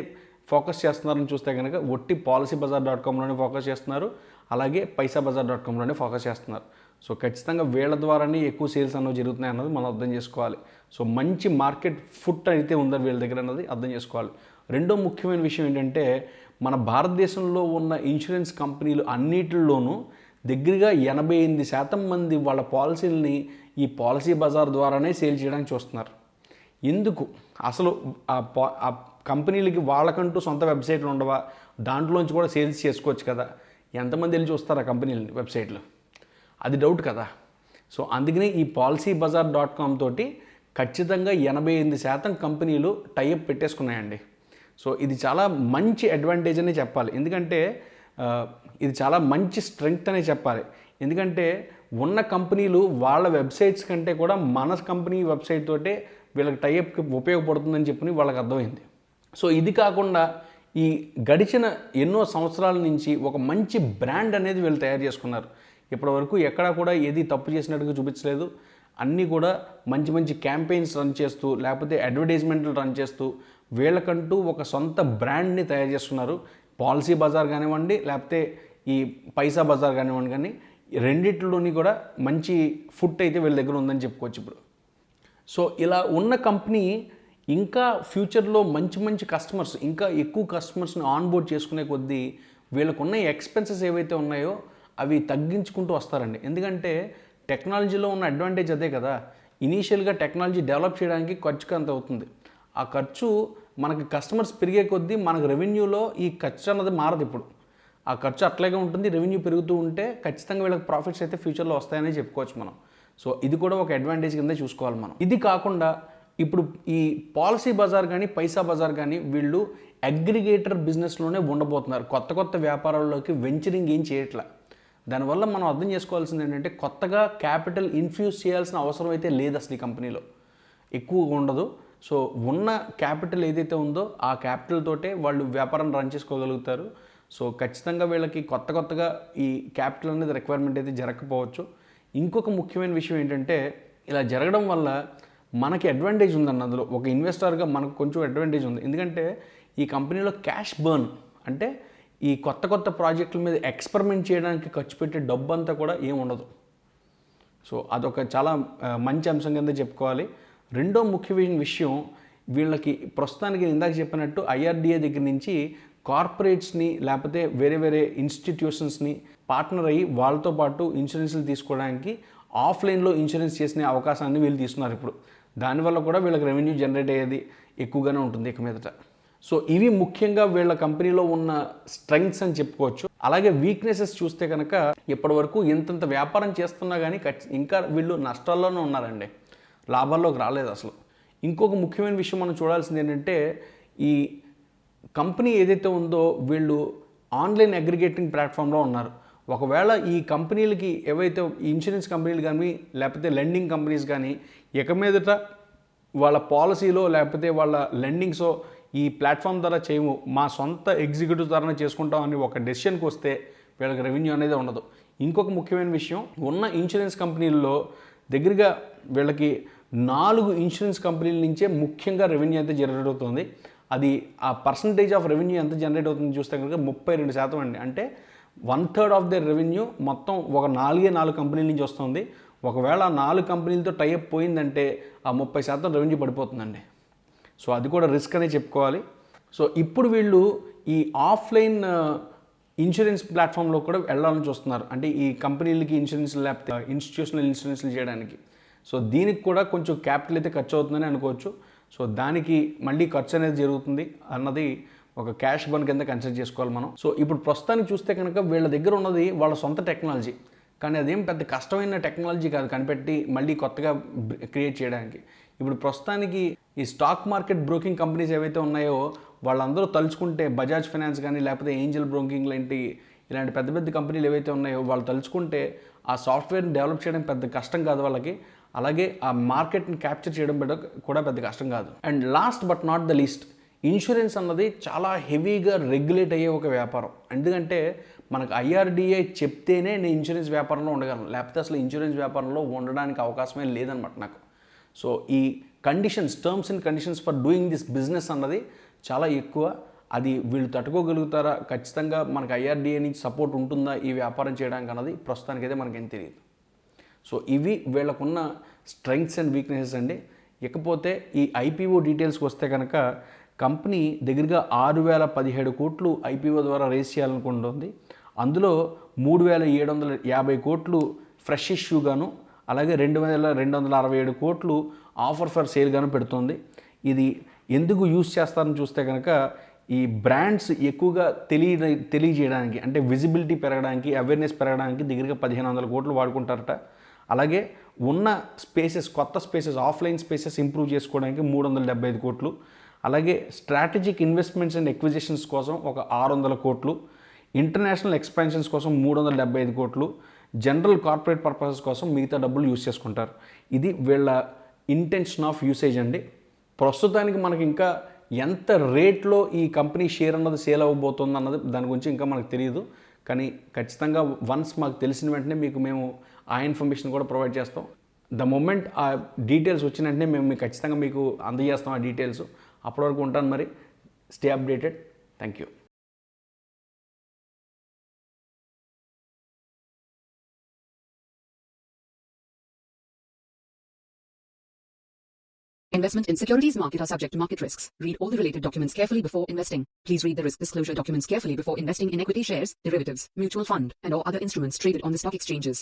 ఫోకస్ చేస్తున్నారని చూస్తే కనుక ఒట్టి policybazaar.comలోనే ఫోకస్ చేస్తున్నారు, అలాగే paisabazaar.comలోనే ఫోకస్ చేస్తున్నారు. సో ఖచ్చితంగా వీళ్ళ ద్వారానే ఎక్కువ సేల్స్ అన్నవి జరుగుతున్నాయి అన్నది మనం అర్థం చేసుకోవాలి. సో మంచి మార్కెట్ ఫుట్ అయితే ఉందని వీళ్ళ దగ్గర అన్నది అర్థం చేసుకోవాలి. రెండో ముఖ్యమైన విషయం ఏంటంటే మన భారతదేశంలో ఉన్న ఇన్సూరెన్స్ కంపెనీలు అన్నిటిలోనూ దగ్గరగా 88% మంది వాళ్ళ పాలసీలని ఈ పాలసీ బజార్ ద్వారానే సేల్ చేయడానికి చూస్తున్నారు. ఎందుకు అసలు ఆ కంపెనీలకి వాళ్ళకంటూ సొంత వెబ్సైట్లు ఉండవా, దాంట్లోంచి కూడా సేల్స్ చేసుకోవచ్చు కదా, ఎంతమంది వెళ్ళి చూస్తారు ఆ కంపెనీలని వెబ్సైట్లు, అది డౌట్ కదా. సో అందుకనే ఈ policybazaar.com తోటి ఖచ్చితంగా 88% కంపెనీలు టైఅప్ పెట్టేసుకున్నాయండి. సో ఇది చాలా మంచి అడ్వాంటేజ్ అనే చెప్పాలి. ఎందుకంటే ఇది చాలా మంచి స్ట్రెంగ్త్ అనే చెప్పాలి. ఎందుకంటే ఉన్న కంపెనీలు వాళ్ళ వెబ్సైట్స్ కంటే కూడా మన కంపెనీ వెబ్సైట్ తోటే వీళ్ళకి టైఅప్కి ఉపయోగపడుతుందని చెప్పి వాళ్ళకి అర్థమైంది. సో ఇది కాకుండా ఈ గడిచిన ఎన్నో సంవత్సరాల నుంచి ఒక మంచి బ్రాండ్ అనేది వీళ్ళు తయారు చేసుకున్నారు. ఇప్పటివరకు ఎక్కడా కూడా ఏది తప్పు చేసినట్టుగా చూపించలేదు. అన్నీ కూడా మంచి మంచి క్యాంపెయిన్స్ రన్ చేస్తూ లేకపోతే అడ్వర్టైజ్మెంట్లు రన్ చేస్తూ వీళ్ళకంటూ ఒక సొంత బ్రాండ్ని తయారు చేస్తున్నారు. పాలసీ బజార్ కానివ్వండి లేకపోతే ఈ పైసా బజార్ కానివ్వండి, కానీ రెండిట్లోని కూడా మంచి ఫుట్ అయితే వీళ్ళ దగ్గర ఉందని చెప్పుకోవచ్చు ఇప్పుడు. సో ఇలా ఉన్న కంపెనీ ఇంకా ఫ్యూచర్లో మంచి మంచి కస్టమర్స్, ఇంకా ఎక్కువ కస్టమర్స్ని ఆన్బోర్డ్ చేసుకునే కొద్దీ వీళ్ళకున్న ఎక్స్పెన్సెస్ ఏవైతే ఉన్నాయో అవి తగ్గించుకుంటూ వస్తారండి. ఎందుకంటే టెక్నాలజీలో ఉన్న అడ్వాంటేజ్ అదే కదా. ఇనీషియల్గా టెక్నాలజీ డెవలప్ చేయడానికి ఖర్చుకి అంత అవుతుంది. ఆ ఖర్చు మనకి కస్టమర్స్ పెరిగే కొద్దీ మనకు రెవెన్యూలో ఈ ఖర్చు అన్నది మారదు. ఇప్పుడు ఆ ఖర్చు అట్లాగే ఉంటుంది, రెవెన్యూ పెరుగుతూ ఉంటే ఖచ్చితంగా వీళ్ళకి ప్రాఫిట్స్ అయితే ఫ్యూచర్లో వస్తాయని చెప్పుకోవచ్చు మనం. సో ఇది కూడా ఒక అడ్వాంటేజ్ కింద చూసుకోవాలి మనం. ఇది కాకుండా ఇప్పుడు ఈ పాలసీ బజార్ కానీ పైసా బజార్ కానీ వీళ్ళు అగ్రిగేటర్ బిజినెస్లోనే ఉండబోతున్నారు. కొత్త కొత్త వ్యాపారాల్లోకి వెంచరింగ్ ఏం చేయట్లా. దానివల్ల మనం అర్థం చేసుకోవాల్సింది ఏంటంటే కొత్తగా క్యాపిటల్ ఇన్ఫ్యూజ్ చేయాల్సిన అవసరం అయితే లేదు అసలు ఈ కంపెనీలో, ఎక్కువగా ఉండదు. సో ఉన్న క్యాపిటల్ ఏదైతే ఉందో ఆ క్యాపిటల్ తోటే వాళ్ళు వ్యాపారం రన్ చేసుకోగలుగుతారు. సో ఖచ్చితంగా వీళ్ళకి కొత్తగా ఈ క్యాపిటల్ అనేది రిక్వైర్మెంట్ అయితే జరగకపోవచ్చు. ఇంకొక ముఖ్యమైన విషయం ఏంటంటే ఇలా జరగడం వల్ల మనకి అడ్వాంటేజ్ ఉందన్న, అందులో ఒక ఇన్వెస్టర్గా మనకు కొంచెం అడ్వాంటేజ్ ఉంది. ఎందుకంటే ఈ కంపెనీలో క్యాష్ బర్న్ అంటే ఈ కొత్త ప్రాజెక్టుల మీద ఎక్స్పెరిమెంట్ చేయడానికి ఖర్చు పెట్టే డబ్బు అంతా కూడా ఏం ఉండదు. సో అదొక చాలా మంచి అంశం కింద చెప్పుకోవాలి. రెండో ముఖ్యమైన విషయం, వీళ్ళకి ప్రస్తుతానికి ఇందాక చెప్పినట్టు ఐఆర్డిఏ దగ్గర నుంచి కార్పొరేట్స్ని లేకపోతే వేరే వేరే ఇన్స్టిట్యూషన్స్ని పార్ట్నర్ అయ్యి వాళ్ళతో పాటు ఇన్సూరెన్స్లు తీసుకోవడానికి ఆఫ్లైన్లో ఇన్సూరెన్స్ చేసిన అవకాశాన్ని వీళ్ళు తీసుకున్నారు ఇప్పుడు. దానివల్ల కూడా వీళ్ళకి రెవెన్యూ జనరేట్ అయ్యేది ఎక్కువగానే ఉంటుంది ఇక మీదట. సో ఇవి ముఖ్యంగా వీళ్ళ కంపెనీలో ఉన్న స్ట్రెంగ్త్స్ అని చెప్పుకోవచ్చు. అలాగే వీక్నెసెస్ చూస్తే కనుక ఇప్పటి వరకు ఇంతంత వ్యాపారం చేస్తున్నా కానీ ఇంకా వీళ్ళు నష్టాల్లోనే ఉన్నారండి, లాభాల్లోకి రాలేదు అసలు. ఇంకొక ముఖ్యమైన విషయం మనం చూడాల్సింది ఏంటంటే, ఈ కంపెనీ ఏదైతే ఉందో వీళ్ళు ఆన్లైన్ అగ్రిగేటింగ్ ప్లాట్ఫామ్లో ఉన్నారు. ఒకవేళ ఈ కంపెనీలకి ఏవైతే ఇన్సూరెన్స్ కంపెనీలు కానీ లేకపోతే లెండింగ్ కంపెనీస్ కానీ ఇక మీదట వాళ్ళ పాలసీలో లేకపోతే వాళ్ళ లెండింగ్సో ఈ ప్లాట్ఫామ్ ద్వారా చేయము, మా సొంత ఎగ్జిక్యూటివ్ ద్వారానే చేసుకుంటాం అని ఒక డెసిషన్కి వస్తే వీళ్ళకి రెవెన్యూ అనేది ఉండదు. ఇంకొక ముఖ్యమైన విషయం, ఉన్న ఇన్సూరెన్స్ కంపెనీల్లో దగ్గరగా వీళ్ళకి 4 ఇన్సూరెన్స్ కంపెనీల నుంచే ముఖ్యంగా రెవెన్యూ అయితే జనరేట్ అవుతుంది. అది ఆ పర్సంటేజ్ ఆఫ్ రెవెన్యూ ఎంత జనరేట్ అవుతుంది చూస్తే కనుక 32% అండి. అంటే 1/3 ఆఫ్ ద రెవెన్యూ మొత్తం ఒక 4 కంపెనీల నుంచి వస్తుంది. ఒకవేళ ఆ 4 కంపెనీలతో టైఅప్ పోయిందంటే ఆ 30% రెవెన్యూ పడిపోతుందండి. సో అది కూడా రిస్క్ అనే చెప్పుకోవాలి. సో ఇప్పుడు వీళ్ళు ఈ ఆఫ్లైన్ ఇన్సూరెన్స్ ప్లాట్ఫామ్లో కూడా వెళ్ళాలని చూస్తున్నారు. అంటే ఈ కంపెనీలకి ఇన్సూరెన్స్ లేకపోతే ఇన్స్టిట్యూషనల్ ఇన్సూరెన్స్లు చేయడానికి. సో దీనికి కూడా కొంచెం క్యాపిటల్ అయితే ఖర్చు అవుతుందని అనుకోవచ్చు. సో దానికి మళ్ళీ ఖర్చు అనేది జరుగుతుంది అన్నది ఒక క్యాష్ బర్న్ కింద కన్సిడర్ చేసుకోవాలి మనం. సో ఇప్పుడు ప్రస్తుతానికి చూస్తే కనుక వీళ్ళ దగ్గర ఉన్నది వాళ్ళ సొంత టెక్నాలజీ, కానీ అదేం పెద్ద కష్టమైన టెక్నాలజీ కాదు కనిపెట్టి మళ్ళీ కొత్తగా క్రియేట్ చేయడానికి. ఇప్పుడు ప్రస్తుతానికి ఈ స్టాక్ మార్కెట్ బ్రోకింగ్ కంపెనీస్ ఏవైతే ఉన్నాయో వాళ్ళందరూ తలుచుకుంటే, బజాజ్ ఫైనాన్స్ కానీ లేకపోతే ఏంజల్ బ్రోకింగ్ లాంటి ఇలాంటి పెద్ద పెద్ద కంపెనీలు ఏవైతే ఉన్నాయో వాళ్ళు తలుచుకుంటే ఆ సాఫ్ట్వేర్ని డెవలప్ చేయడం పెద్ద కష్టం కాదు వాళ్ళకి. అలాగే ఆ మార్కెట్ని క్యాప్చర్ చేయడం కూడా పెద్ద కష్టం కాదు. And last but not the least, insurance అన్నది చాలా హెవీగా రెగ్యులేట్ అయ్యే ఒక వ్యాపారం. ఎందుకంటే మనకు ఐఆర్డిఏ చెప్తేనే నేను ఇన్సూరెన్స్ వ్యాపారంలో ఉండగలను, లేకపోతే అసలు ఇన్సూరెన్స్ వ్యాపారంలో ఉండడానికి అవకాశమే లేదనమాట నాకు. సో ఈ conditions, terms and conditions for doing this business అన్నది చాలా ఎక్కువ. అది వీళ్ళు తట్టుకోగలుగుతారా, ఖచ్చితంగా మనకు ఐఆర్డిఏ నుంచి సపోర్ట్ ఉంటుందా ఈ వ్యాపారం చేయడానికి అన్నది ప్రస్తుతానికైతే మనకేం తెలియదు. సో ఇవి వీళ్ళకున్న స్ట్రెంగ్త్స్ అండ్ వీక్నెసెస్ అండి. ఇకపోతే ఈ ఐపీఓ డీటెయిల్స్కి వస్తే కనుక కంపెనీ దగ్గరగా 6,017 కోట్లు ఐపీఓ ద్వారా రేస్ చేయాలనుకుంటుంది. అందులో 3,750 కోట్లు ఫ్రెష్ ఇష్యూగాను, అలాగే 2,267 కోట్లు ఆఫర్ ఫర్ సేల్గాను పెడుతుంది. ఇది ఎందుకు యూజ్ చేస్తారని చూస్తే కనుక ఈ బ్రాండ్స్ ఎక్కువగా తెలియజేయడానికి, అంటే విజిబిలిటీ పెరగడానికి, అవేర్నెస్ పెరగడానికి దగ్గరగా 1,500 కోట్లు వాడుకుంటారట. అలాగే ఉన్న స్పేసెస్, కొత్త స్పేసెస్, ఆఫ్లైన్ స్పేసెస్ ఇంప్రూవ్ చేసుకోవడానికి 375 కోట్లు, అలాగే స్ట్రాటజిక్ ఇన్వెస్ట్మెంట్స్ అండ్ ఎక్విజిషన్స్ కోసం ఒక 600 కోట్లు, ఇంటర్నేషనల్ ఎక్స్పాన్షన్స్ కోసం 375 కోట్లు, జనరల్ కార్పొరేట్ పర్పసెస్ కోసం మిగతా డబ్బులు యూజ్ చేసుకుంటారు. ఇది వీళ్ళ ఇంటెన్షన్ ఆఫ్ యూసేజ్ అండి. ప్రస్తుతానికి మనకి ఇంకా ఎంత రేట్లో ఈ కంపెనీ షేర్ అన్నది సేల్ అవ్వబోతుంది అన్నది దాని గురించి ఇంకా మనకు తెలియదు. కానీ ఖచ్చితంగా వన్స్ మాకు తెలిసిన వెంటనే మేము ఆ ఇన్ఫర్మేషన్ కూడా ప్రొవైడ్ చేస్తాం. ద మొమెంట్ ఆ డీటెయిల్స్ వచ్చిన వెంటనే మేము ఖచ్చితంగా మీకు అందజేస్తాం ఆ డీటెయిల్స్. అప్పటి వరకు ఉంటాను మరి. Stay updated. Thank you. Investment in securities market are subject to market risks. Read all the related documents carefully before investing. Please read the risk disclosure documents carefully before investing in equity shares, derivatives, mutual fund, and or other instruments traded on the stock exchanges.